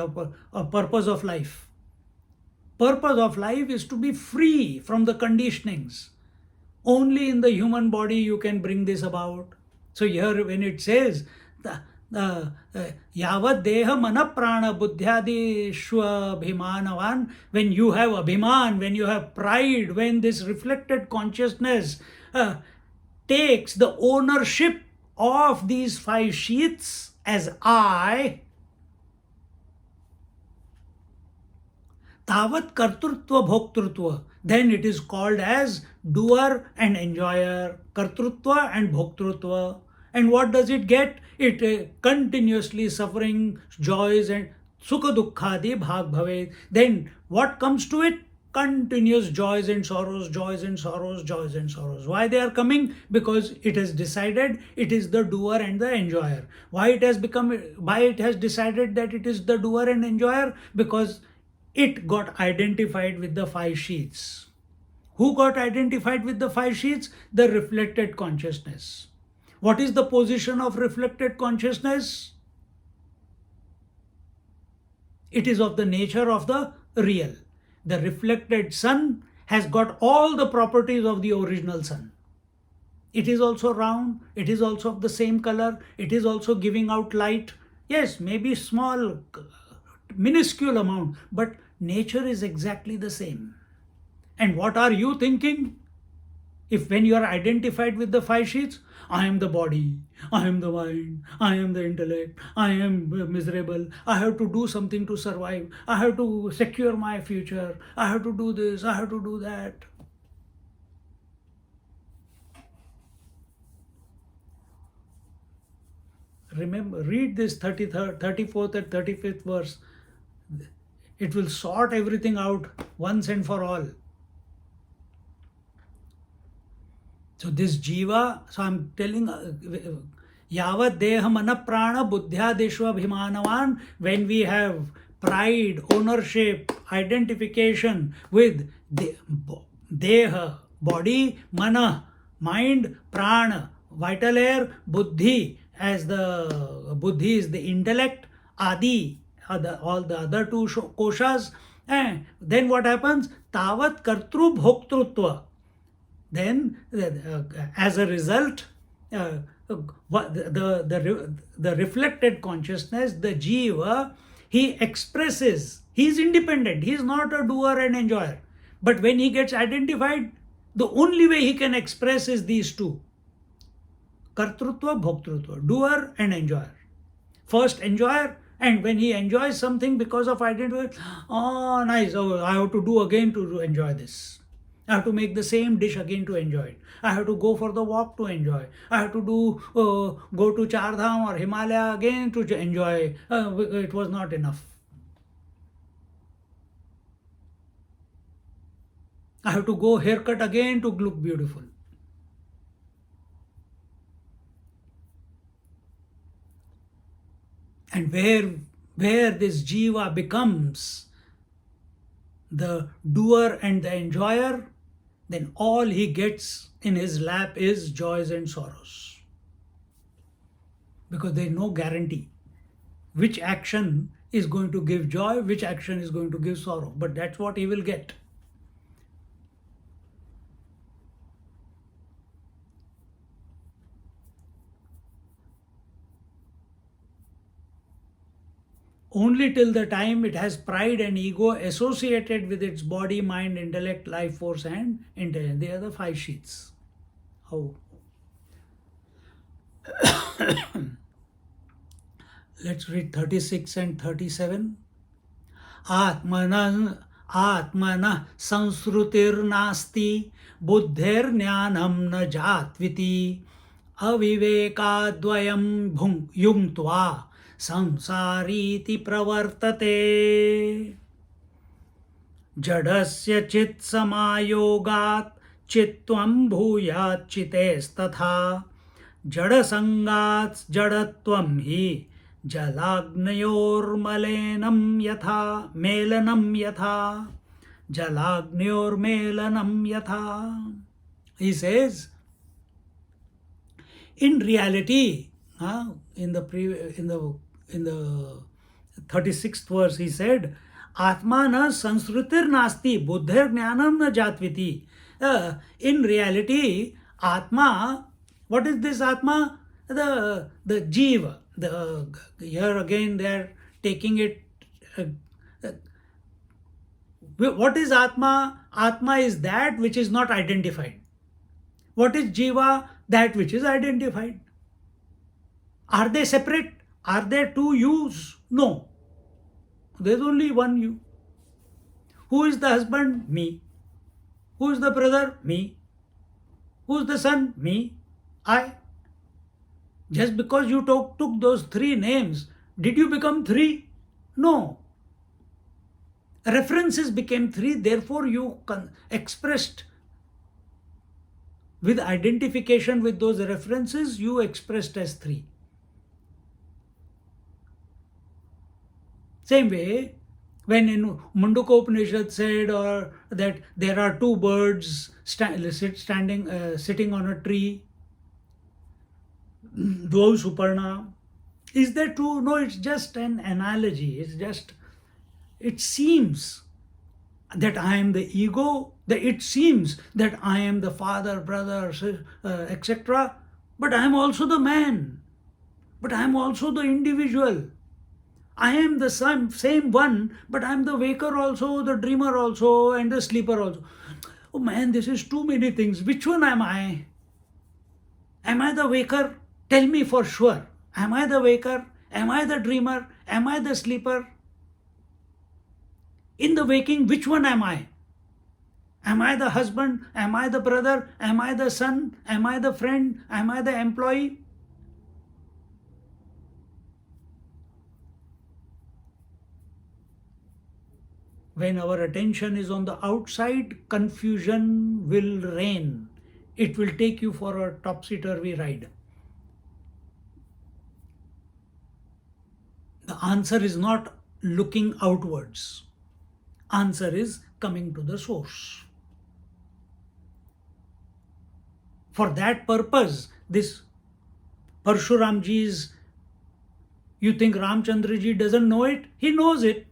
a purpose of life. Purpose of life is to be free from the conditionings. Only in the human body you can bring this about. So here when it says, Yavad deha mana prana buddhyadi shwa bhimanavan, when you have abhiman, when you have pride, when this reflected consciousness takes the ownership of these five sheaths as I, Tavat kartrutva bhoktrutva, then it is called as doer and enjoyer, kartrutva and bhoktrutva. And what does it get? It continuously suffering, joys and sukha dukkhadi bhag bhave. Then what comes to it? Continuous joys and sorrows, joys and sorrows, joys and sorrows. Why they are coming? Because it has decided it is the doer and the enjoyer. Why it has decided that it is the doer and enjoyer? Because it got identified with the five sheaths. Who got identified with the five sheaths? The reflected consciousness. What is the position of reflected consciousness? It is of the nature of the real. The reflected sun has got all the properties of the original sun. It is also round, it is also of the same color, it is also giving out light. Yes, maybe small, minuscule amount, but nature is exactly the same. And what are you thinking? If when you are identified with the five sheaths, I am the body, I am the mind, I am the intellect, I am miserable, I have to do something to survive, I have to secure my future, I have to do this, I have to do that. Remember, read this 34th and 35th verse. It will sort everything out once and for all. So this jiva, so I'm telling, yavat deha mana prana buddhya deshva bhimanavan, when we have pride, ownership, identification with deha, body, mana, mind, prana, vital air, buddhi, as the buddhi is the intellect, adi, all the other two koshas, then what happens? Tavat kartru bhoktrutva. Then, as a result, the reflected consciousness, the jiva, he expresses, he is independent, he is not a doer and enjoyer. But when he gets identified, the only way he can express is these two: kartrutva, bhoktrutva, doer and enjoyer. First enjoyer, and when he enjoys something because of identity, oh nice, oh, I have to do again to enjoy this. I have to make the same dish again to enjoy it. I have to go for the walk to enjoy. I have to go to Char Dham or Himalaya again to enjoy. It was not enough. I have to go haircut again to look beautiful. And where this jiva becomes the doer and the enjoyer, then all he gets in his lap is joys and sorrows. Because there is no guarantee which action is going to give joy, which action is going to give sorrow. But that's what he will get. only till the time it has pride and ego associated with its body, mind, intellect, life force, and intelligence. They are the five sheaths. How? Let's read 36 and 37. Atmana संसृतिर्नास्ति बुद्धिर्ज्ञानं न जात्विति अविवेकाद्वयं युङ्क्त्वा संसारीति प्रवर्तते जडस्य चित्समायोगात् चित्त्वं भूयात् चितेस्तथा जडसंगात् जडत्वं हि जलाग्नयोर्मलेनं यथा मेलनं यथा जलाग्नयोर्मेलनं यथा. He says, in reality, in the 36th verse, he said, Atmana sanskritir nasti buddhir jnanam na jatviti. In reality, Atma, what is this Atma? The JIVA. Here again they are taking it. What is Atma? Atma is that which is not identified. What is Jiva? That which is identified. Are they separate? Are there two yous? No. There is only one you. Who is the husband? Me. Who is the brother? Me. Who is the son? Me. I. Just because you took those three names, did you become three? No. References became three, therefore you expressed with identification with those references, you expressed as three. Same way, when in Munduka Upanishad said or that there are two birds sitting on a tree, Dvau Suparna, is that true? No, it's just an analogy. It seems that I am the ego, it seems that I am the father, brother, etc. But I am also the man. But I am also the individual. I am the same one, but I am the waker also, the dreamer also, and the sleeper also. Oh man, this is too many things. Which one am I? Am I the waker? Tell me for sure. Am I the waker? Am I the dreamer? Am I the sleeper? In the waking, which one am I? Am I the husband? Am I the brother? Am I the son? Am I the friend? Am I the employee? When our attention is on the outside, confusion will reign. It will take you for a topsy-turvy ride. The answer is not looking outwards. Answer is coming to the source. For that purpose, this Parashuram ji's, you think Ramchandra ji doesn't know it? He knows it.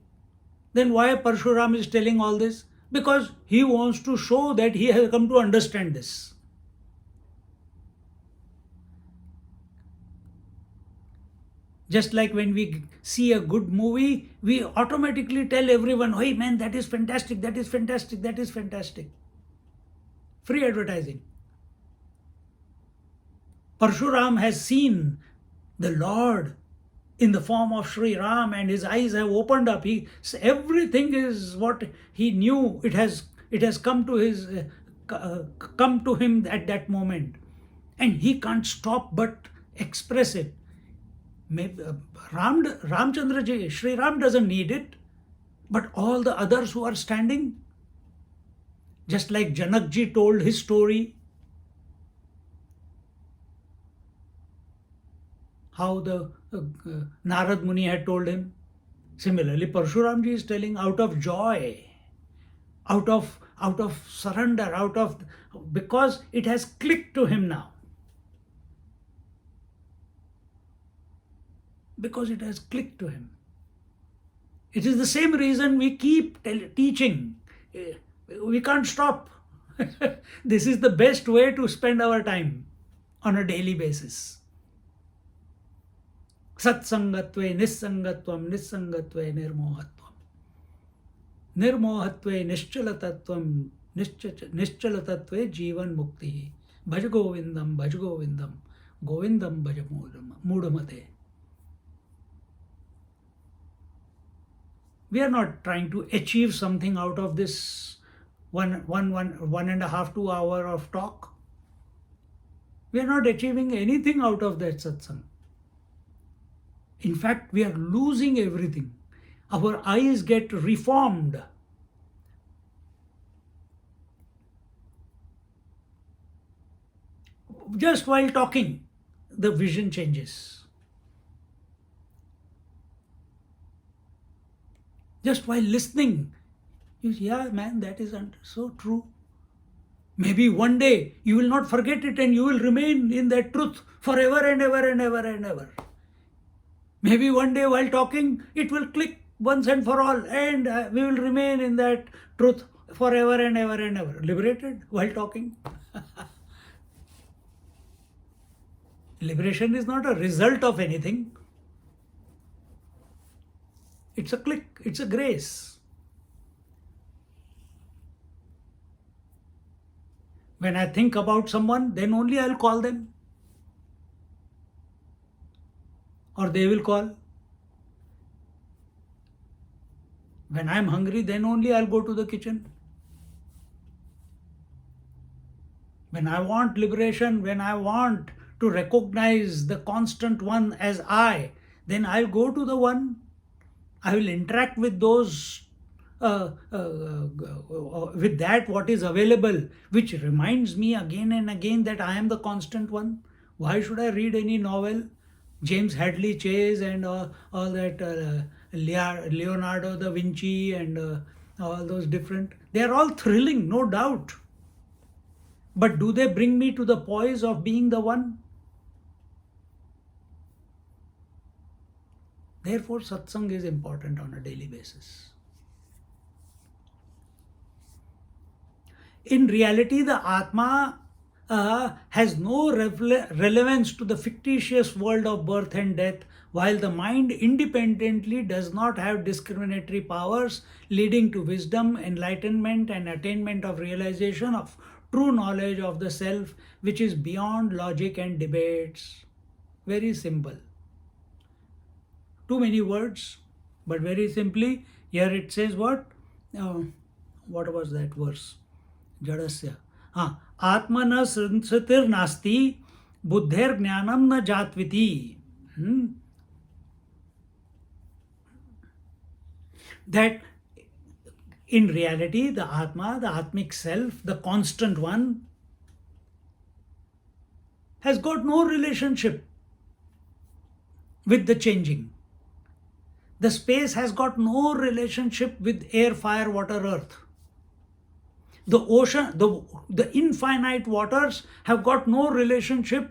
Then why Parashuram is telling all this? Because he wants to show that he has come to understand this. Just like when we see a good movie, we automatically tell everyone, hey man, that is fantastic, that is fantastic, that is fantastic. Free advertising. Parashuram has seen the Lord in the form of Sri Ram and his eyes have opened up. Everything is what he knew. It has come to him at that moment. And he can't stop but express it. Ramchandra ji, Sri Ram doesn't need it, but all the others who are standing, just like Janak ji told his story, how the Narad Muni had told him. Similarly, Parashuram ji is telling out of joy, out of surrender, because it has clicked to him now. Because it has clicked to him. It is the same reason we keep teaching. We can't stop. This is the best way to spend our time on a daily basis. Satsangatve nissangatvam, nissangatve nirmohatvam. Nirmohatve nischalatatvam, nischalatatve jivan mukti. Bhaj Govindam, Bhaj Govindam, Govindam Bhaj Mudamate. We are not trying to achieve something out of this 1.5 2 hour of talk. We are not achieving anything out of that satsang. In fact, we are losing everything. Our eyes get reformed. Just while talking, the vision changes. Just while listening, you say, yeah, man, that is so true. Maybe one day you will not forget it and you will remain in that truth forever and ever and ever and ever. Maybe one day while talking, it will click once and for all, and we will remain in that truth forever and ever and ever. Liberated while talking. Liberation is not a result of anything. It's a click, it's a grace. When I think about someone, then only I'll call them. Or they will call. When I'm hungry, then only I'll go to the kitchen. When I want liberation, when I want to recognize the constant one as I, then I'll go to the one. I will interact with those, with that what is available, which reminds me again and again that I am the constant one. Why should I read any novel? James Hadley Chase and all that Leonardo da Vinci and all those different. They are all thrilling, no doubt. But do they bring me to the poise of being the one? Therefore, satsang is important on a daily basis. In reality, the Atma has no relevance to the fictitious world of birth and death, while the mind independently does not have discriminatory powers leading to wisdom, enlightenment, and attainment of realization of true knowledge of the self, which is beyond logic and debates. Very simple. Too many words, but very simply, here it says what? What was that verse? Jadasya. Atmana sritir nasti buddher jnanam na jatviti. That in reality, the Atma, the Atmic self, the constant one, has got no relationship with the changing. The space has got no relationship with air, fire, water, earth. The ocean, the infinite waters have got no relationship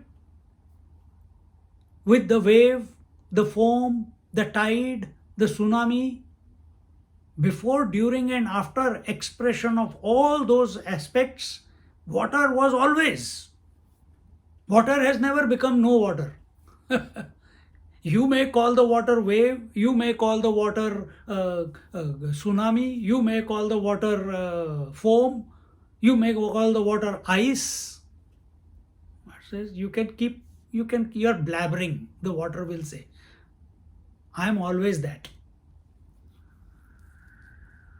with the wave, the foam, the tide, the tsunami. Before, during, and after expression of all those aspects, water was always. Water has never become no water. You may call the water wave, you may call the water tsunami, you may call the water foam, you may call the water ice. You are blabbering, the water will say. I am always that.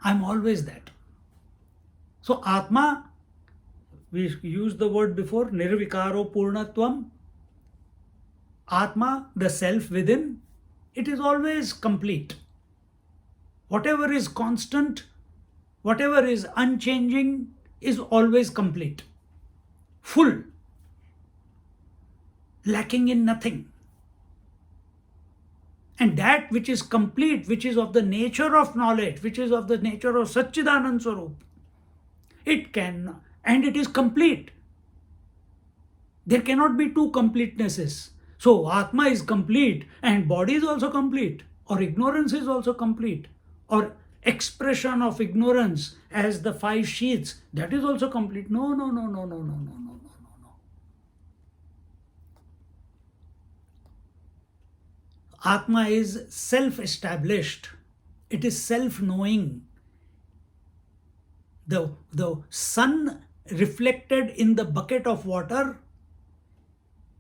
I am always that. So Atma, we used the word before, nirvikaro purnatvam. Atma, the self within, it is always complete. Whatever is constant, whatever is unchanging, is always complete, full, lacking in nothing. And that which is complete, which is of the nature of knowledge, which is of the nature of Satchidanand Swarup, it can, and it is complete. There cannot be two completenesses. So Atma is complete and body is also complete, or ignorance is also complete, or expression of ignorance as the 5 sheaths, that is also complete. No. Atma is self-established. It is self-knowing. The sun reflected in the bucket of water,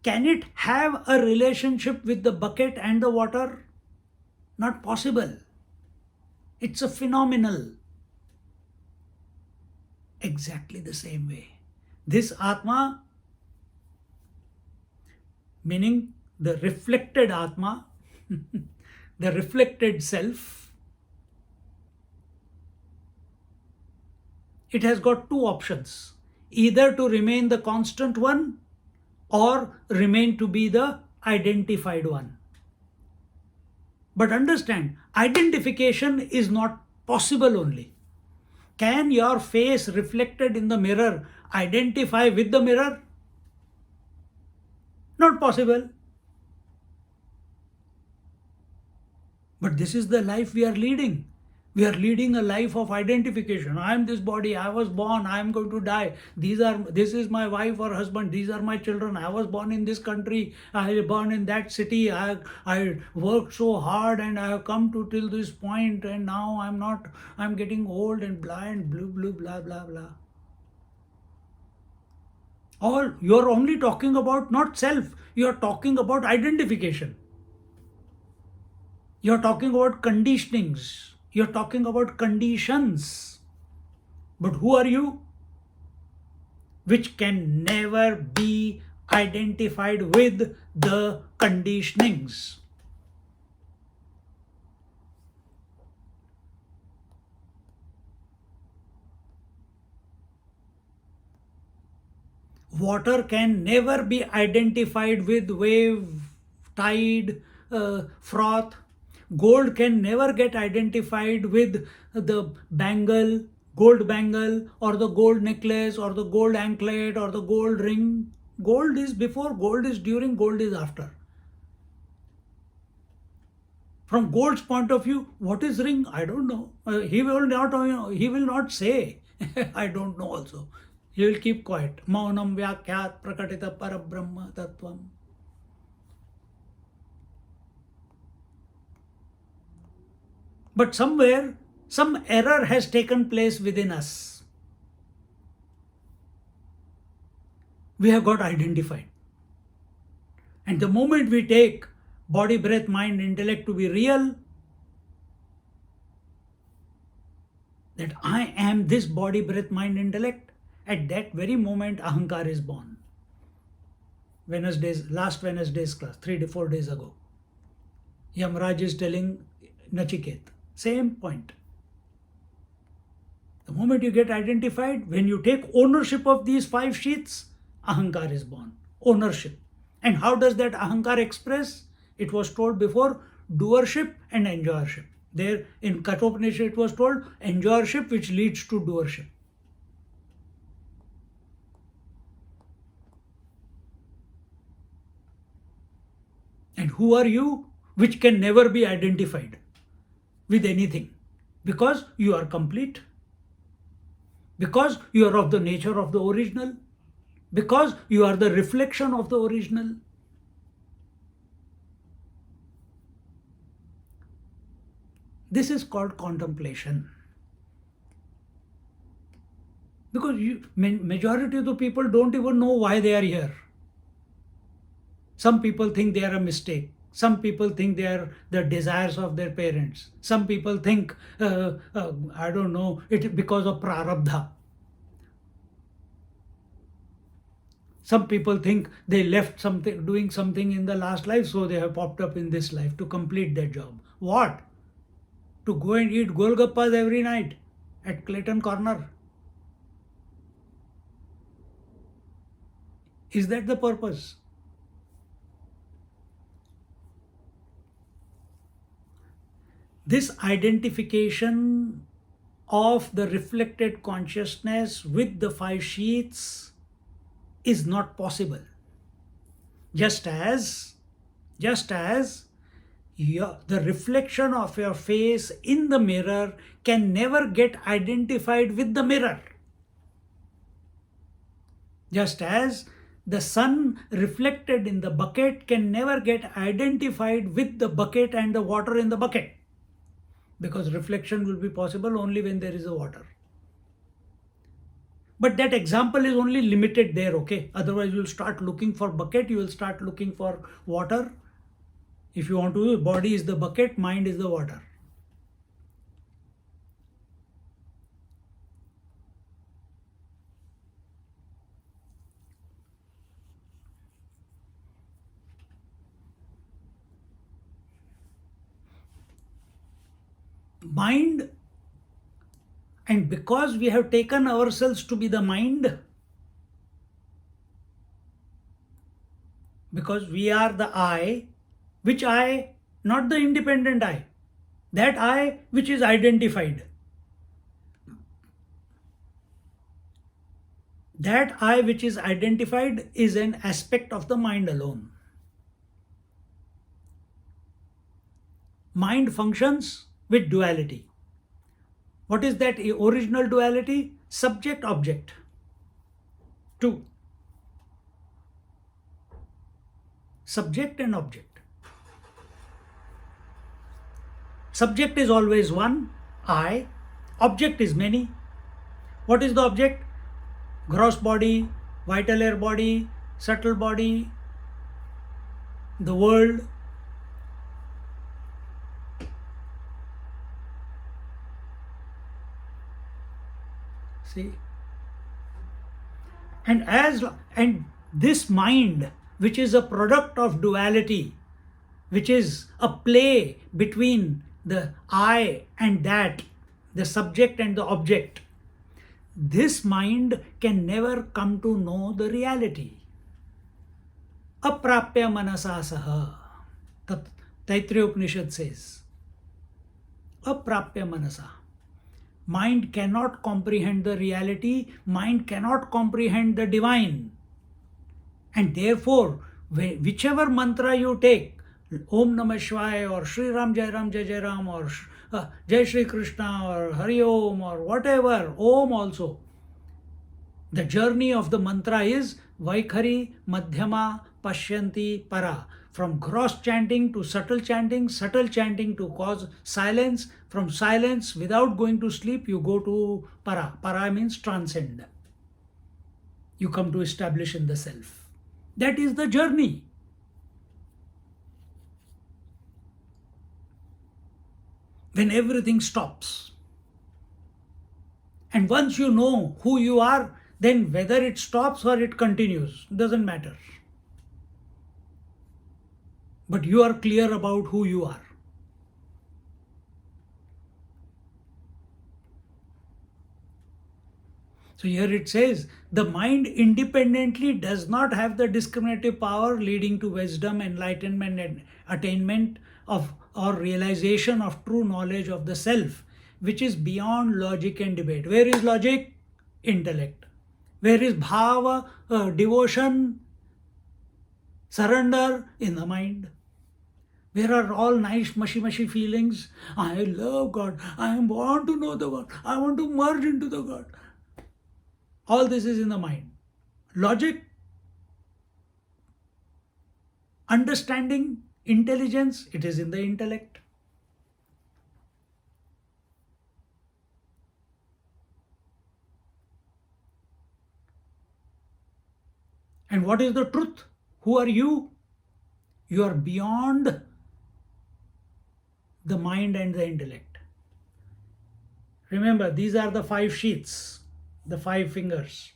can it have a relationship with the bucket and the water? Not possible. It's a phenomenal. Exactly the same way. This Atma, meaning the reflected Atma, the reflected self, it has got two options: either to remain the constant one or remain to be the identified one. But understand, identification is not possible only. Can your face reflected in the mirror identify with the mirror? Not possible. But this is the life we are leading. We are leading a life of identification. I am this body, I was born, I am going to die. This is my wife or husband, these are my children. I was born in this country, I was born in that city. I worked so hard and I have come to till this point, and now I'm getting old and blind, blah blah blah. Or you're only talking about not self, you're talking about identification. You're talking about conditionings. You're talking about conditions. But who are you? Which can never be identified with the conditionings. Water can never be identified with wave, tide, froth. Gold can never get identified with the bangle, gold bangle, or the gold necklace, or the gold anklet, or the gold ring. Gold is before, gold is during, gold is after. From gold's point of view, what is ring? I don't know. He will not say. I don't know also. He will keep quiet. Maunam vyakyat prakatita parabrahma tattvam. But somewhere, some error has taken place within us. We have got identified. And the moment we take body, breath, mind, intellect to be real, that I am this body, breath, mind, intellect, at that very moment Ahankar is born. Last Wednesday's class, 3 to 4 days ago. Yamraj is telling Nachiket, same point. The moment you get identified, when you take ownership of these 5 sheaths, Ahankar is born. Ownership. And how does that Ahankar express? It was told before, doership and enjoyership. There in Kathopanishad it was told, enjoyership which leads to doership. And who are you? Which can never be identified with anything, because you are complete, because you are of the nature of the original, because you are the reflection of the original. This is called contemplation. Because majority of the people don't even know why they are here. Some people think they are a mistake. Some people think they are the desires of their parents. Some people think, I don't know, it because of prarabdha. Some people think they left doing something in the last life, so they have popped up in this life to complete their job. What? To go and eat golgappas every night at Clayton Corner. Is that the purpose? This identification of the reflected consciousness with the 5 sheaths is not possible. Just as the reflection of your face in the mirror can never get identified with the mirror. Just as the sun reflected in the bucket can never get identified with the bucket and the water in the bucket, because reflection will be possible only when there is a water. But that example is only limited there, okay? Otherwise, you'll start looking for bucket, you will start looking for water. If you want to, body is the bucket, mind is the water. Mind, and because we have taken ourselves to be the mind, because we are the I, which I, not the independent I, that I which is identified. That I which is identified is an aspect of the mind alone. Mind functions with duality. What is that original duality? Subject, object. Two. Subject and object. Subject is always one, I. Object is many. What is the object? Gross body, vital air body, subtle body, the world. See? And this mind, which is a product of duality, which is a play between the I and that, the subject and the object, this mind can never come to know the reality. Aprapya manasa saha. Taittiriya Upanishad says. Aprapya manasa. Mind cannot comprehend the reality, mind cannot comprehend the divine. And therefore, whichever mantra you take, Om Namah Shivaya or Sri Ram Jai Ram Jai Jai Ram or Jai Shri Krishna or Hari Om or whatever, Om also. The journey of the mantra is Vaikhari, Madhyama, Pashyanti, Para. From gross chanting to subtle chanting to cause silence. From silence, without going to sleep, you go to Para. Para means transcend. You come to establish in the self. That is the journey. When everything stops. And once you know who you are, then whether it stops or it continues, doesn't matter. But you are clear about who you are. So here it says, the mind independently does not have the discriminative power leading to wisdom, enlightenment, and attainment of or realization of true knowledge of the self, which is beyond logic and debate. Where is logic? Intellect. Where is bhava, devotion, surrender? In the mind. Where are all nice mushy feelings? I love God. I want to know the God. I want to merge into the God. All this is in the mind. Logic, understanding, intelligence, it is in the intellect. And what is the truth? Who are you? You are beyond the mind and the intellect. Remember, these are the 5 sheaths, the 5 fingers.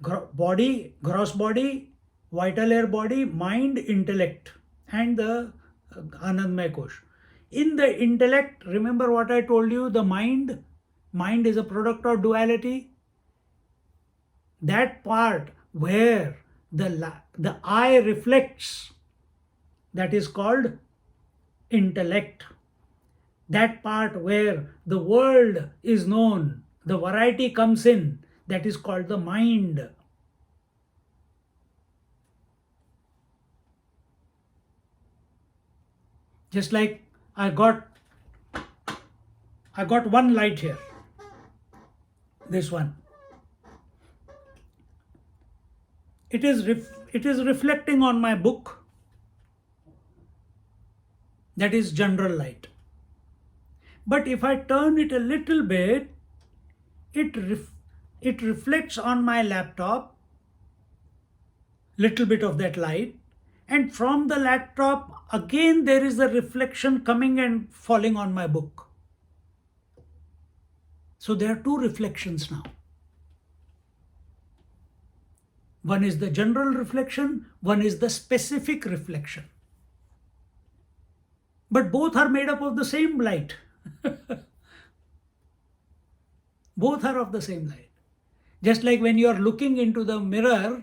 Body, gross body, vital air body, mind, intellect, and the Anandmaya Kosh. In the intellect, remember what I told you, the mind is a product of duality. That part where the I reflects, that is called intellect. That part where the world is known, the variety comes in, that is called the mind. Just like I got one light here, this one. it is reflecting on my book, that is general light. But if I turn it a little bit, it reflects on my laptop, little bit of that light, and from the laptop again there is a reflection coming and falling on my book. So there are two reflections now. One is the general reflection, one is the specific reflection. But both are made up of the same light. Both are of the same light. Just like when you are looking into the mirror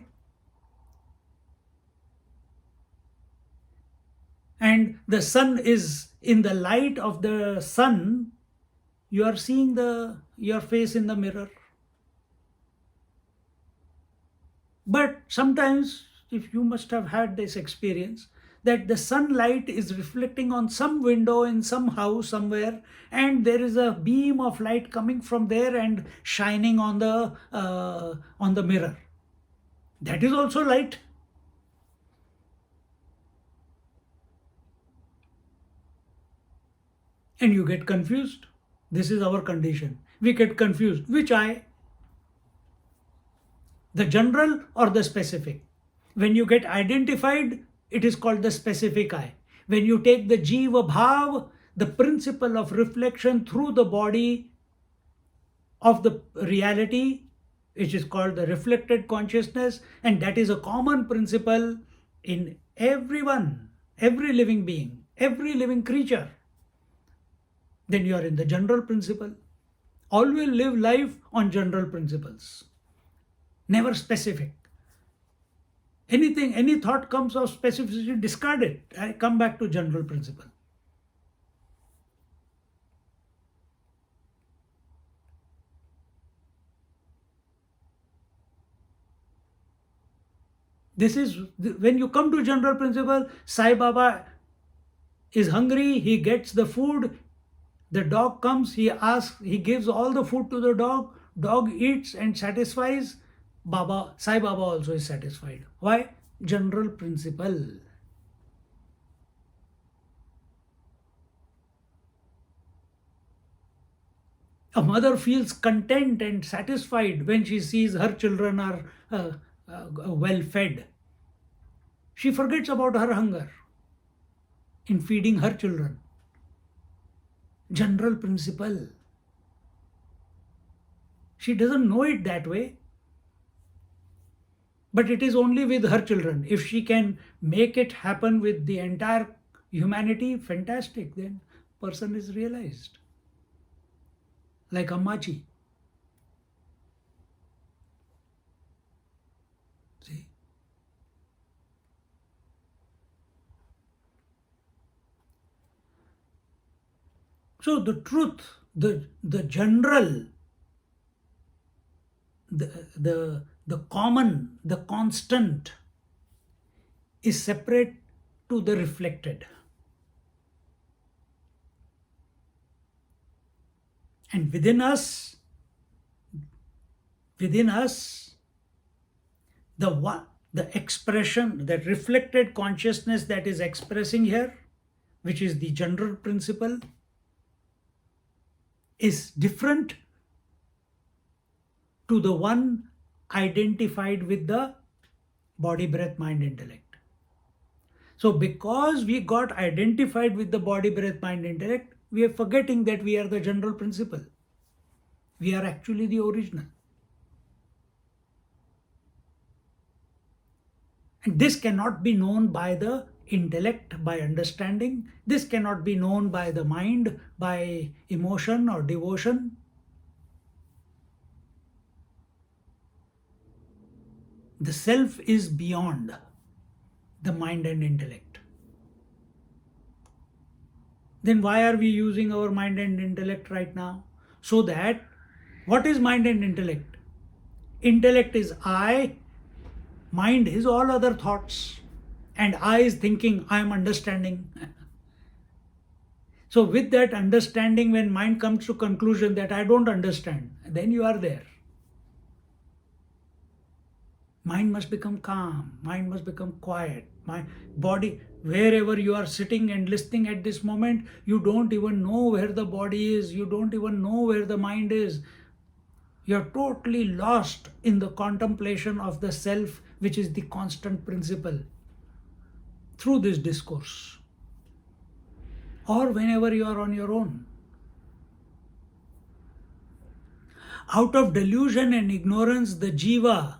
and the sun is in the light of the sun, you are seeing your face in the mirror. But sometimes, if you must have had this experience, that the sunlight is reflecting on some window in some house somewhere, and there is a beam of light coming from there and shining on the mirror. That is also light. And you get confused. This is our condition. We get confused. Which eye? The general or the specific? When you get identified, it is called the specific eye. When you take the JIVA bhav, the principle of reflection through the body of the reality, which is called the reflected consciousness, and that is a common principle in everyone, every living being, every living creature, then you are in the general principle. Always live life on general principles, never specific. Anything, any thought comes of specificity, discard it. I come back to general principle. This is when you come to general principle. Sai Baba is hungry, he gets the food. The dog comes, he asks, he gives all the food to the dog. Dog eats and satisfies. Sai Baba also is satisfied. Why? General principle. A mother feels content and satisfied when she sees her children are well fed. She forgets about her hunger in feeding her children. General principle. She doesn't know it that way, but it is only with her children. If she can make it happen with the entire humanity, fantastic, then person is realized. Like Ammachi. See? So the truth, the general, the common, the constant is separate to the reflected. And within us, the expression, the reflected consciousness that is expressing here, which is the general principle, is different to the one identified with the body, breath, mind, intellect. So because we got identified with the body, breath, mind, intellect, we are forgetting that we are the general principle. We are actually the original. And this cannot be known by the intellect, by understanding. This cannot be known by the mind, by emotion or devotion. The self is beyond the mind and intellect. Then why are we using our mind and intellect right now? So that, what is mind and intellect? Intellect is I, mind is all other thoughts, and I is thinking, I am understanding. So with that understanding, when mind comes to conclusion that I don't understand, then you are there. Mind must become calm. Mind must become quiet. My body, wherever you are sitting and listening at this moment, you don't even know where the body is. You don't even know where the mind is. You are totally lost in the contemplation of the self, which is the constant principle, through this discourse. Or whenever you are on your own. Out of delusion and ignorance, the jiva,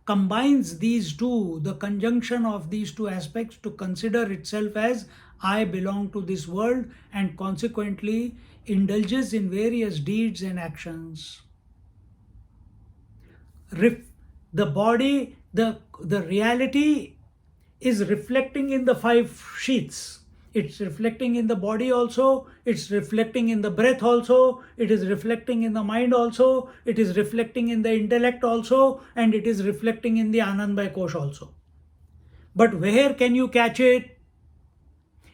combines these two, the conjunction of these two aspects, to consider itself as I belong to this world, and consequently indulges in various deeds and actions. The body, the reality is reflecting in the five sheaths. It's reflecting in the body also, it's reflecting in the breath also, it is reflecting in the mind also, it is reflecting in the intellect also, and it is reflecting in the Anandmaya Kosh also. But where can you catch it?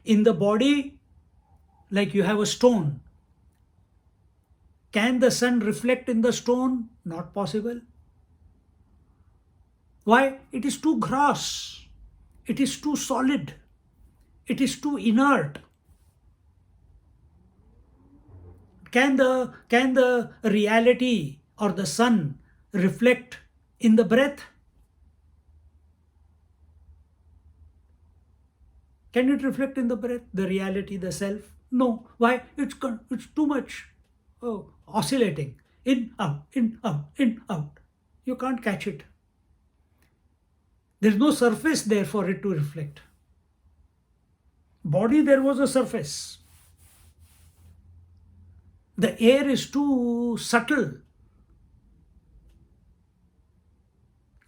In the body, like you have a stone. Can the sun reflect in the stone? Not possible. Why? It is too gross. It is too solid. It is too inert. Can the reality or the sun reflect in the breath? Can it reflect in the breath, the reality, the self? No. Why? It's too much oscillating. In, out, in, out, in, out. You can't catch it. There's no surface there for it to reflect. Body, there was a surface. The air is too subtle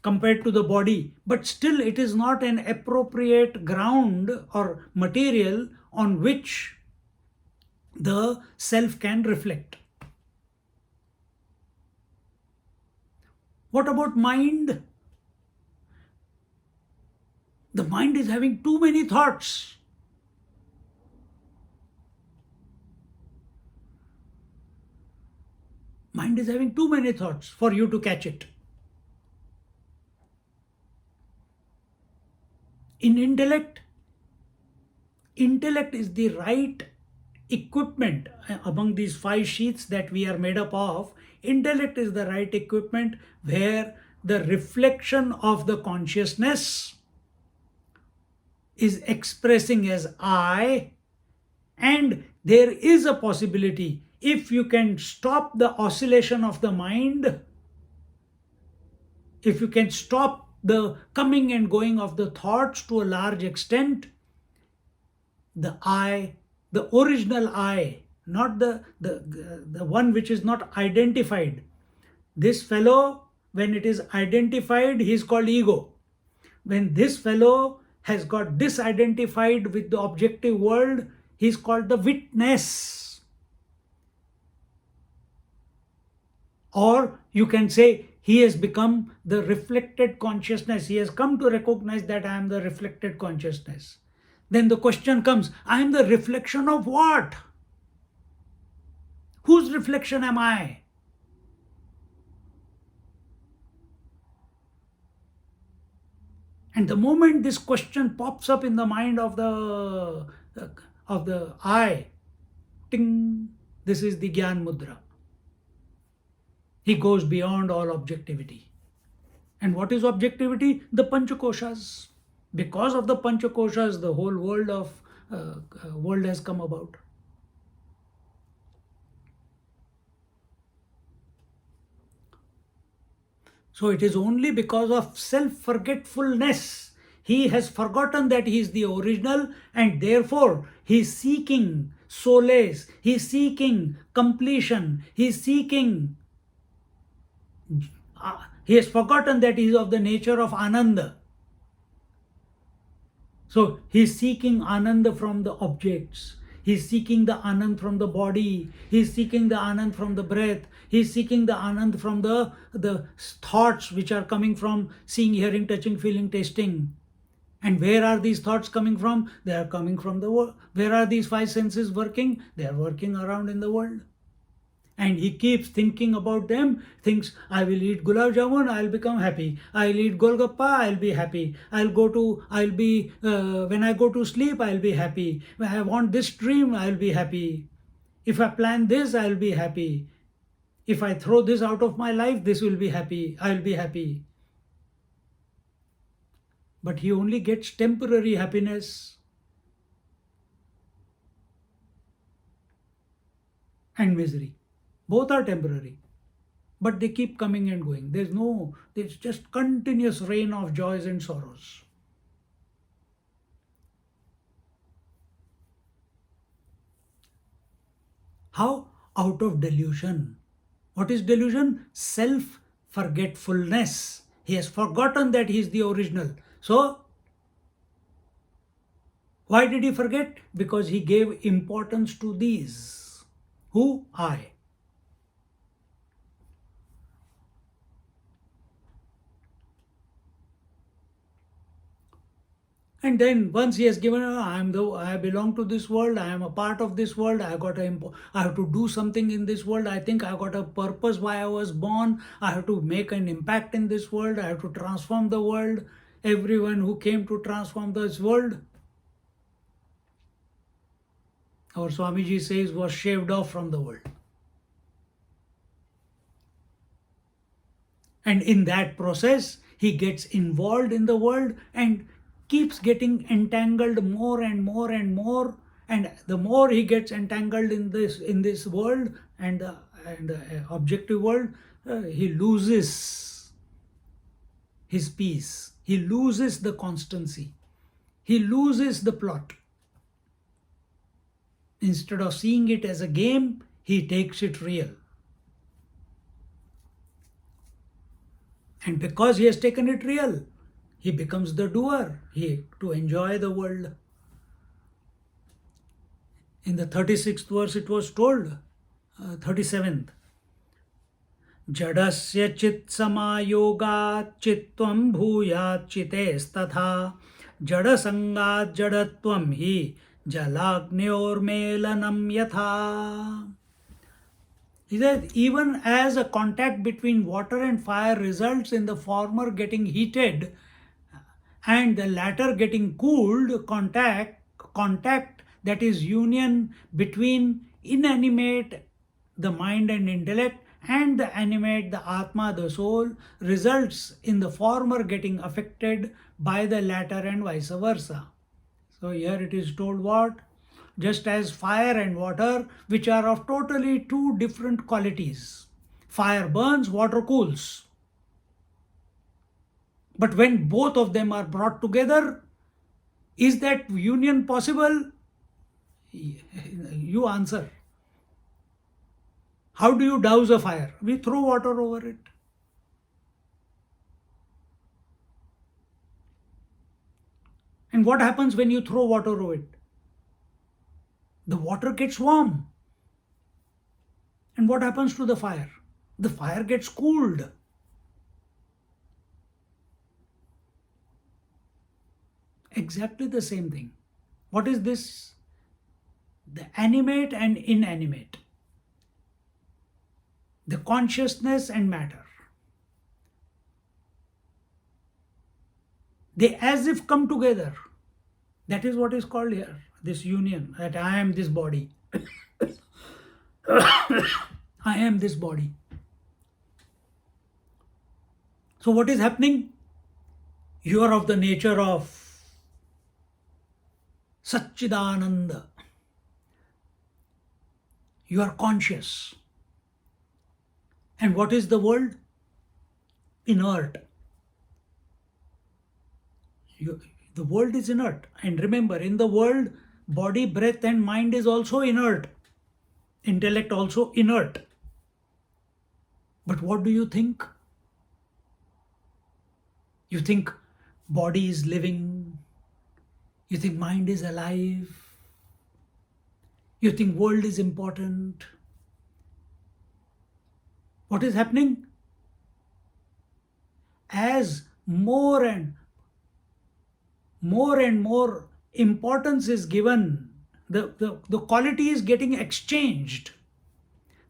compared to the body, but still it is not an appropriate ground or material on which the self can reflect. What about mind? The mind is having too many thoughts. Mind is having too many thoughts for you to catch it. In intellect is the right equipment among these five sheaths that we are made up of. Intellect is the right equipment where the reflection of the consciousness is expressing as I, and there is a possibility, if you can stop the oscillation of the mind, if you can stop the coming and going of the thoughts to a large extent, the I, the original I, not the one which is not identified. This fellow, when it is identified, he is called ego. When this fellow has got disidentified with the objective world, he is called the witness. Or you can say he has become the reflected consciousness. He has come to recognize that I am the reflected consciousness. Then the question comes, I am the reflection of what? Whose reflection am I? And the moment this question pops up in the mind of the I, ting, this is the Gyan Mudra. He goes beyond all objectivity. And what is objectivity? The Panchakoshas. Because of the Panchakoshas, the whole world has come about. So it is only because of self-forgetfulness. He has forgotten that he is the original, and therefore he is seeking solace, he is seeking completion, he is seeking. He has forgotten that he is of the nature of Ananda. So he is seeking Ananda from the objects. He is seeking the Anand from the body. He is seeking the Anand from the breath. He is seeking the Anand from the thoughts which are coming from seeing, hearing, touching, feeling, tasting. And where are these thoughts coming from? They are coming from the world. Where are these five senses working? They are working around in the world. and he keeps thinking about them, thinks, I will eat gulab jamun, I'll become happy. I'll eat golgappa, I'll be happy. When I go to sleep, I'll be happy. When I want this dream, I'll be happy. If I plan this, I'll be happy. If I throw this out of my life, this will be happy. I'll be happy. But he only gets temporary happiness and misery. Both are temporary, but they keep coming and going. There's just continuous rain of joys and sorrows. How? Out of delusion. What is delusion? Self-forgetfulness. He has forgotten that he is the original. So, why did he forget? Because he gave importance to these. Who? I. And then once he has given, I belong to this world, I am a part of this world, I have to do something in this world, I think I got a purpose why I was born, I have to make an impact in this world, I have to transform the world. Everyone who came to transform this world, our Swamiji says, was shaved off from the world. And in that process, he gets involved in the world and keeps getting entangled more and more and more. And the more he gets entangled in this world and the objective world, he loses his peace. He loses the constancy. He loses the plot. Instead of seeing it as a game, he takes it real. And because he has taken it real, he becomes the doer, to enjoy the world. In the 36th verse it was told, 37th, Jadasya chit samayogat chitvam bhuyat chitestatha jadasangat jadatvam hi jalagneor melanam yatha. He said, even as a contact between water and fire results in the former getting heated and the latter getting cooled, contact, that is union between inanimate, the mind and intellect, and the animate, the Atma, the soul, results in the former getting affected by the latter and vice versa. So here it is told what? Just as fire and water, which are of totally two different qualities. Fire burns, water cools. But when both of them are brought together, is that union possible? You answer. How do you douse a fire? We throw water over it. And what happens when you throw water over it? The water gets warm. And what happens to the fire? The fire gets cooled. Exactly the same thing. What is this? The animate and inanimate. The consciousness and matter. They as if come together. That is what is called here, this union, that I am this body. I am this body. So what is happening? You are of the nature of Satchidananda. You are conscious. And what is the world? Inert. The world is inert. And remember, in the world, body, breath and mind is also inert. Intellect also inert. But what do you think? You think body is living. You think mind is alive. You think world is important. What is happening? As more and more importance is given, the quality is getting exchanged.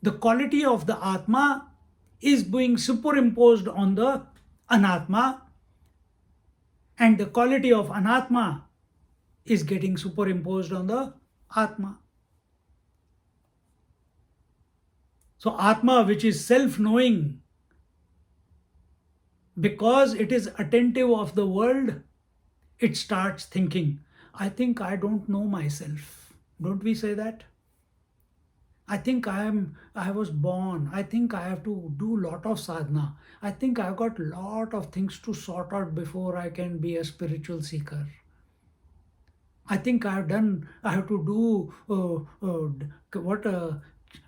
the quality of the Atma is being superimposed on the Anatma, and the quality of Anatma is getting superimposed on the Atma. So, Atma, which is self knowing, because it is attentive of the world, it starts thinking, I think I don't know myself. Don't we say that? I think I was born. I think I have to do lot of sadhana. I think I've got lot of things to sort out before I can be a spiritual seeker. I think I have to do what a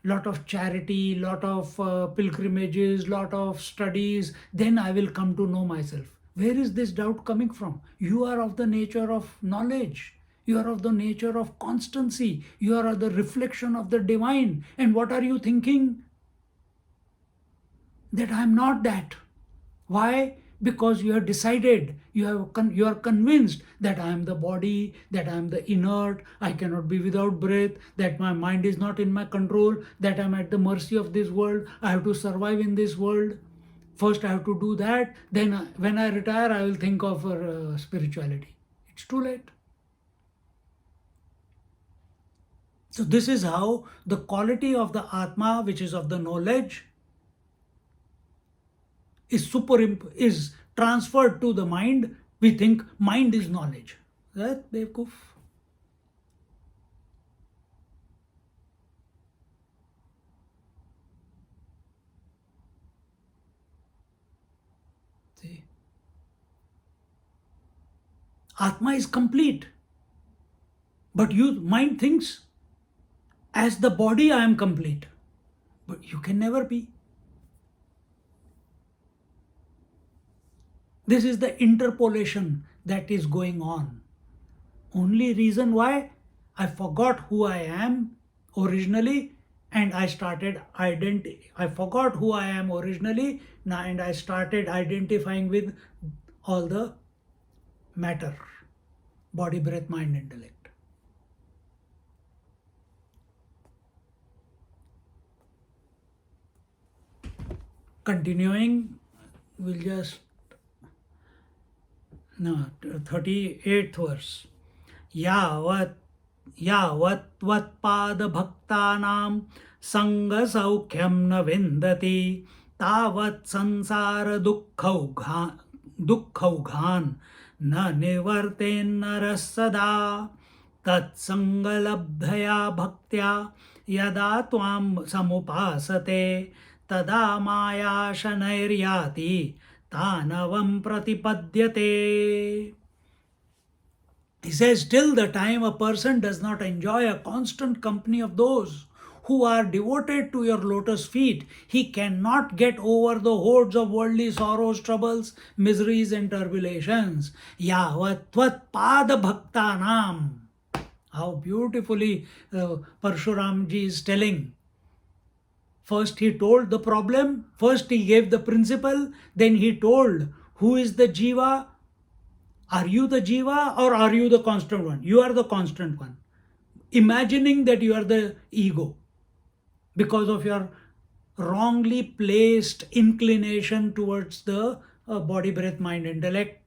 lot of charity, lot of pilgrimages, lot of studies, then I will come to know myself. Where is this doubt coming from? You are of the nature of knowledge. You are of the nature of constancy. You are the reflection of the divine. And what are you thinking? That I am not that. Why? Because you have decided, you are convinced that I am the body, that I am the inert, I cannot be without breath, that my mind is not in my control, that I am at the mercy of this world, I have to survive in this world. First I have to do that, then when I retire I will think of spirituality. It's too late. So this is how the quality of the Atma, which is of the knowledge, is transferred to the mind. We think mind is knowledge. That Bekuf. See, Atma is complete, but mind thinks as the body I am complete, but you can never be. This is the interpolation that is going on. Only reason why I forgot who I am originally, and I forgot who I am originally, and I started identifying with all the matter, body, breath, mind, intellect. Continuing, we'll just 38th verse. Yavat vat bhaktanam sanga saukhyam na vindati tavat sansara dukhaughan na nivarten narasada tat sangalabdhaya bhaktya yada tvam samupasate tada maya shanairiati Tanavam pratipadyate. He says, till the time a person does not enjoy a constant company of those who are devoted to your lotus feet, he cannot get over the hordes of worldly sorrows, troubles, miseries, and tribulations. Yavat tvat pada bhaktanam. How beautifully Parashuram ji is telling. First he told the problem, first he gave the principle, then he told who is the JIVA. Are you the JIVA or are you the constant one? You are the constant one. Imagining that you are the ego because of your wrongly placed inclination towards the body, breath, mind, intellect.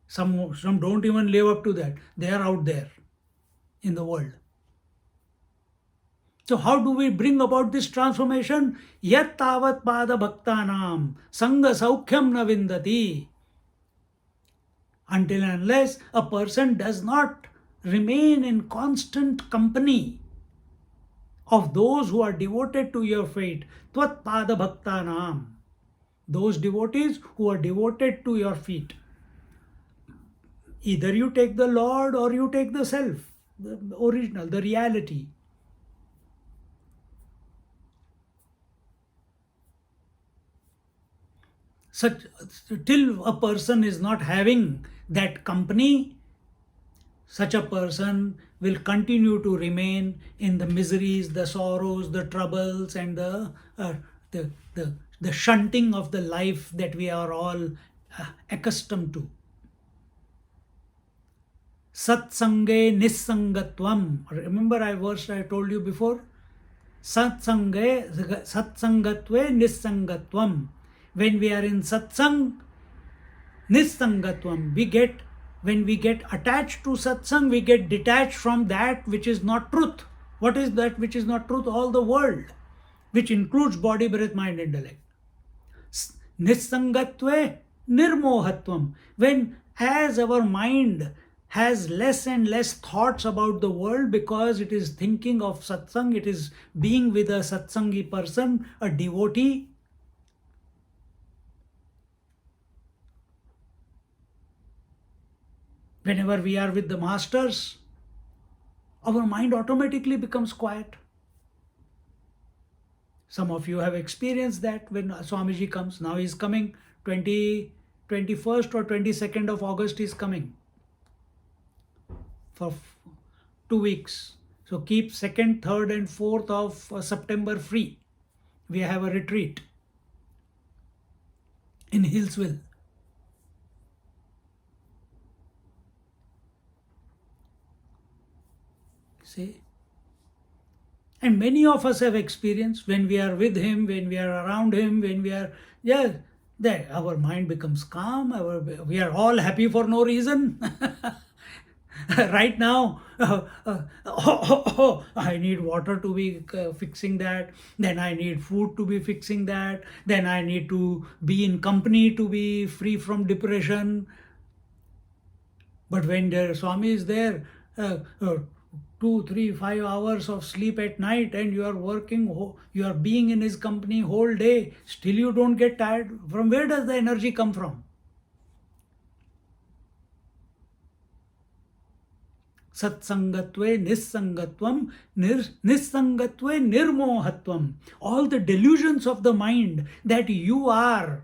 Some don't even live up to that. They are out there in the world. So how do we bring about this transformation? Yat tavat pada bhaktanam sanga saukhyam na vindati. Until and unless a person does not remain in constant company of those who are devoted to your fate, tvat pada bhaktanam, those devotees who are devoted to your feet. Either you take the Lord or you take the self, the original, the reality. Till a person is not having that company, such a person will continue to remain in the miseries, the sorrows, the troubles, and the shunting of the life that we are all accustomed to. Satsange nissangatvam. Remember I told you before? satsangatve nissangatvam. When we are in satsang, nissangatvam, when we get attached to satsang, we get detached from that which is not truth. What is that which is not truth? All the world, which includes body, breath, mind, intellect. Nissangatve nirmohatvam. When as our mind has less and less thoughts about the world because it is thinking of satsang, it is being with a satsangi person, a devotee. Whenever we are with the masters, our mind automatically becomes quiet. Some of you have experienced that when Swamiji comes. Now he is coming, 21st or 22nd of August is coming for 2 weeks. So keep 2nd, 3rd and 4th of September free. We have a retreat in Hillsville. See? And many of us have experienced when we are with him, when we are around him, when we are, there our mind becomes calm, we are all happy for no reason. Right now, I need water to be fixing that, then I need food to be fixing that, then I need to be in company to be free from depression. But when the Swami is there, 2, 3, 5 hours of sleep at night, and you are working, you are being in his company whole day, still you don't get tired. From where does the energy come from? Satsangatve nissangatvam, nissangatve nirmohatvam. All the delusions of the mind that you are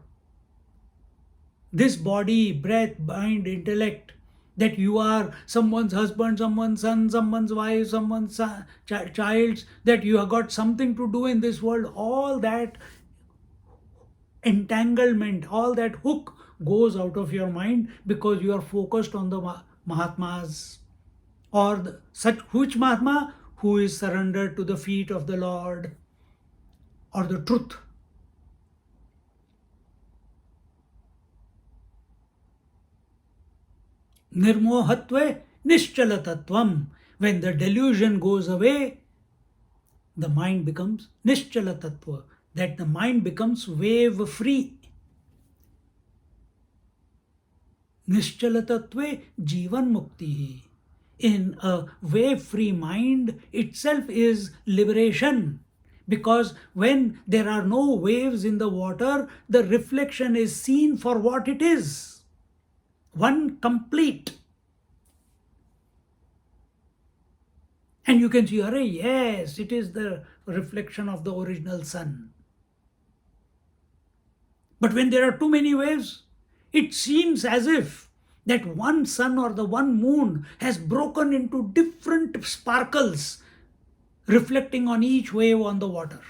this body, breath, mind, intellect, that you are someone's husband, someone's son, someone's wife, someone's child, that you have got something to do in this world, all that entanglement, all that hook goes out of your mind because you are focused on the Mahatmas, or which Mahatma? Who is surrendered to the feet of the Lord, or the truth. Nirmohatve nischalatatvam. When the delusion goes away, the mind becomes nischalatattva, that the mind becomes wave free. Nischalatatve jivan mukti. In a wave free mind itself is liberation. Because when there are no waves in the water, the reflection is seen for what it is. One complete. And you can see, yes, it is the reflection of the original sun. But when there are too many waves, it seems as if that one sun or the one moon has broken into different sparkles, reflecting on each wave on the water.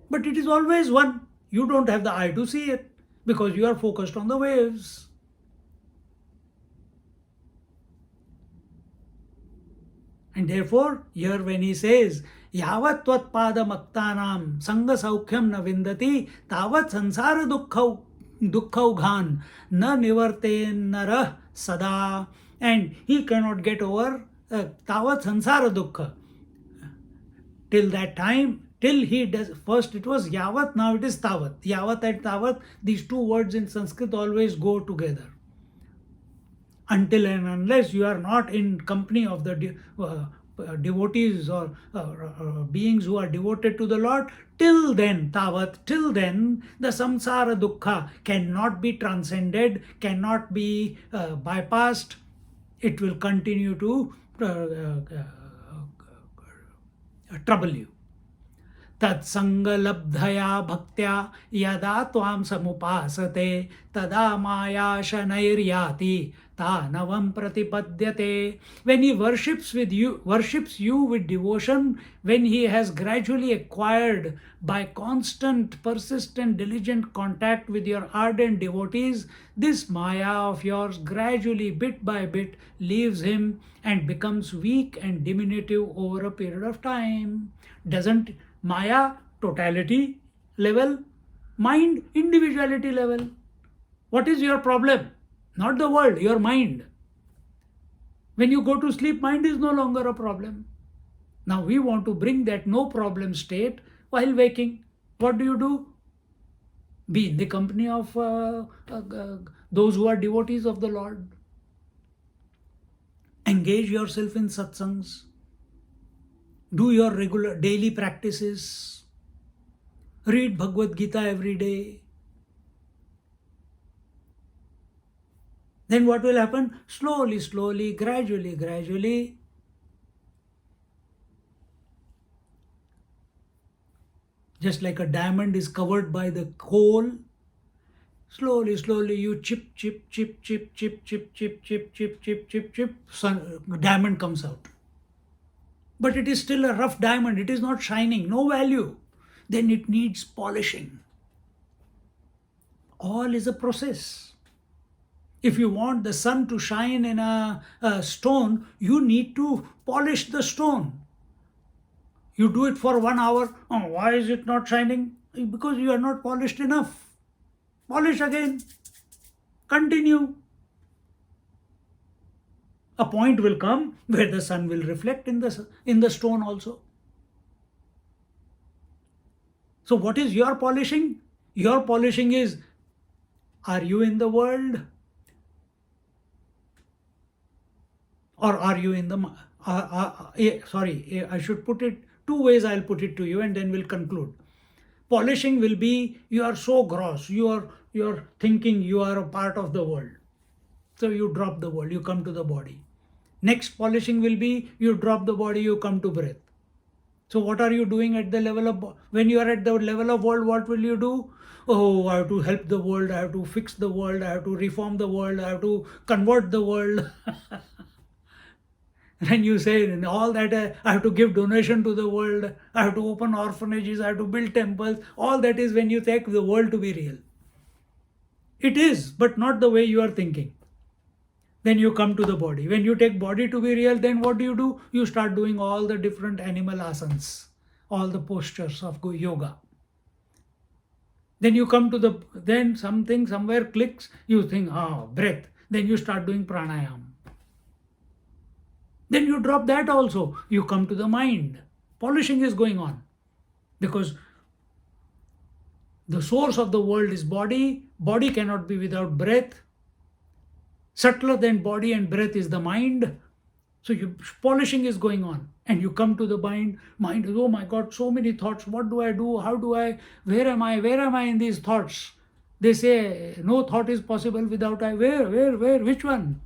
But it is always one. You don't have the eye to see it, because you are focused on the waves. And therefore, here when he says, Yavat tvat pada maktanam sanga saukhyam na vindati tavat sansara dukhaughan na nivarten nara sada. And he cannot get over tavat sansara dukkha. Till that time, till he does, first it was yavat, now it is tavat. Yavat and tavat, these two words in Sanskrit always go together. Until and unless you are not in company of the devotees or beings who are devoted to the Lord, till then, tavat, till then, the samsara dukkha cannot be transcended, cannot be bypassed. It will continue to trouble you. Tatsangalabdhaya bhaktya yada tvam samupasate tada maya shanair tanavam pratipadyate. When he worships you with devotion, when he has gradually acquired by constant, persistent, diligent contact with your ardent devotees, this Maya of yours gradually, bit by bit, leaves him and becomes weak and diminutive over a period of time. Doesn't Maya totality level, mind individuality level? What is your problem? Not the world, your mind. When you go to sleep, mind is no longer a problem. Now we want to bring that no problem state while waking. What do? Be in the company of those who are devotees of the Lord. Engage yourself in satsangs. Do your regular daily practices. Read Bhagavad Gita every day. Then what will happen? Slowly, gradually, just like a diamond is covered by the coal, slowly you chip, diamond comes out. But it is still a rough diamond, it is not shining, no value. Then it needs polishing. All is a process. If you want the sun to shine in a stone, you need to polish the stone. You do it for 1 hour. Oh, why is it not shining? Because you are not polished enough. Polish again. Continue. A point will come where the sun will reflect in the stone also. So what is your polishing? Your polishing is, are you in the world? Or are you in the... I should put it 2 ways. I'll put it to you and then we'll conclude. Polishing will be, you are so gross, you're thinking you are a part of the world. So you drop the world, you come to the body. Next polishing will be, you drop the body, you come to breath. So what are you doing at the level of... When you are at the level of world, what will you do? Oh, I have to help the world, I have to fix the world, I have to reform the world, I have to convert the world. Then you say, and all that, I have to give donation to the world, I have to open orphanages, I have to build temples. All that is when you take the world to be real. It is, but not the way you are thinking. Then you come to the body. When you take body to be real, then what do? You start doing all the different animal asanas, all the postures of yoga. Then you come to then something somewhere clicks, you think, breath. Then you start doing pranayam. Then you drop that also. You come to the mind. Polishing is going on. Because the source of the world is body. Body cannot be without breath. Subtler than body and breath is the mind. So polishing is going on. And you come to the mind. Mind is, oh my God, so many thoughts. What do I do? How do I? Where am I? Where am I in these thoughts? They say, no thought is possible without I. Where? Which one?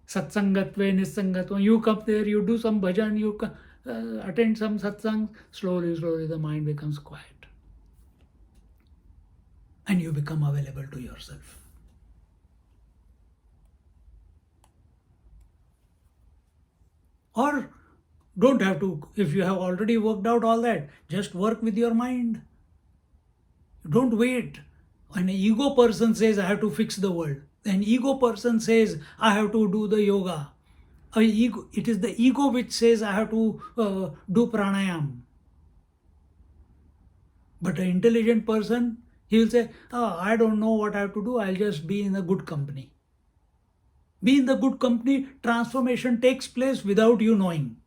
Satsangatve, Nisangatve. You come there, you do some bhajan, you attend some satsang. Slowly the mind becomes quiet. And you become available to yourself. Or don't have to, if you have already worked out all that, just work with your mind. Don't wait. When an ego person says, I have to fix the world. An ego person says, I have to do the yoga. It is the ego which says, I have to do pranayam. But an intelligent person, he will say, I don't know what I have to do. I'll just be in a good company. Be in the good company, transformation takes place without you knowing.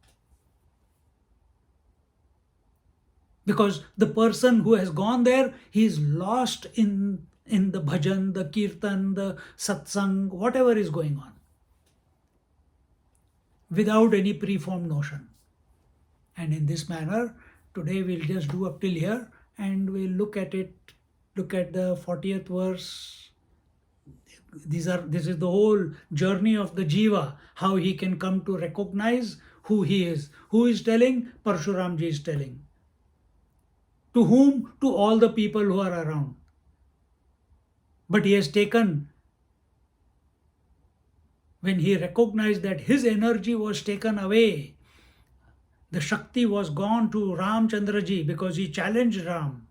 Because the person who has gone there, he is lost in the bhajan, the kirtan, the satsang, whatever is going on, without any preformed notion. And in this manner, today we'll just do up till here and we'll look at it, look at the 40th verse. This is the whole journey of the jiva, how he can come to recognize who he is. Who is telling? Parashuram ji is telling. To whom? To all the people who are around. But he has taken, when he recognized that his energy was taken away, the Shakti was gone to Ramchandraji, because he challenged Ram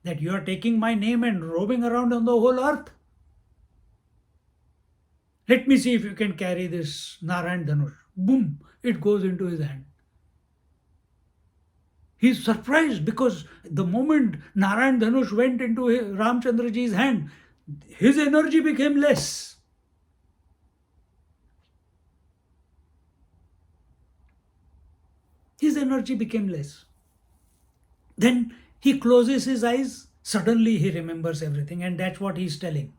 that you are taking my name and roaming around on the whole earth. Let me see if you can carry this Narayan Dhanush. Boom, it goes into his hand. He's surprised because the moment Narayan Dhanush went into Ramchandraji's hand, his energy became less. His energy became less. Then he closes his eyes, suddenly he remembers everything, and that's what he's telling.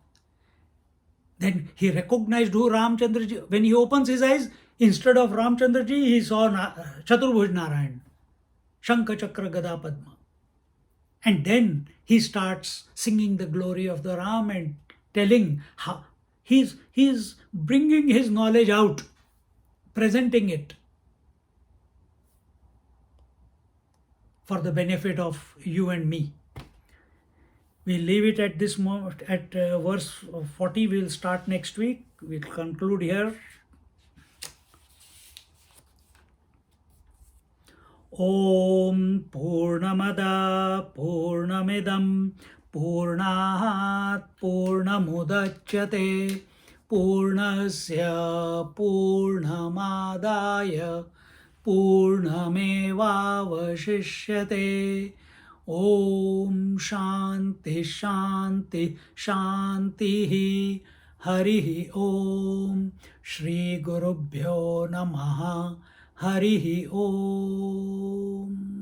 Then he recognized who Ramchandraji. When he opens his eyes, instead of Ramchandraji, he saw Chaturbhuj Narayan, Shankha Chakra Gada Padma. And then he starts singing the glory of the Ram and telling how he's bringing his knowledge out, presenting it for the benefit of you and me. We leave it at this moment, at verse 40. We'll start next week. We'll conclude here. Om Purnamada Purnamidam Purnat Purnamudachyate Purnasya Purnamadaya Purnamevavashishyate. Om Shanti Shanti Shanti. Harihi Om. Shri Gurubhyo Namaha. Harihi Om.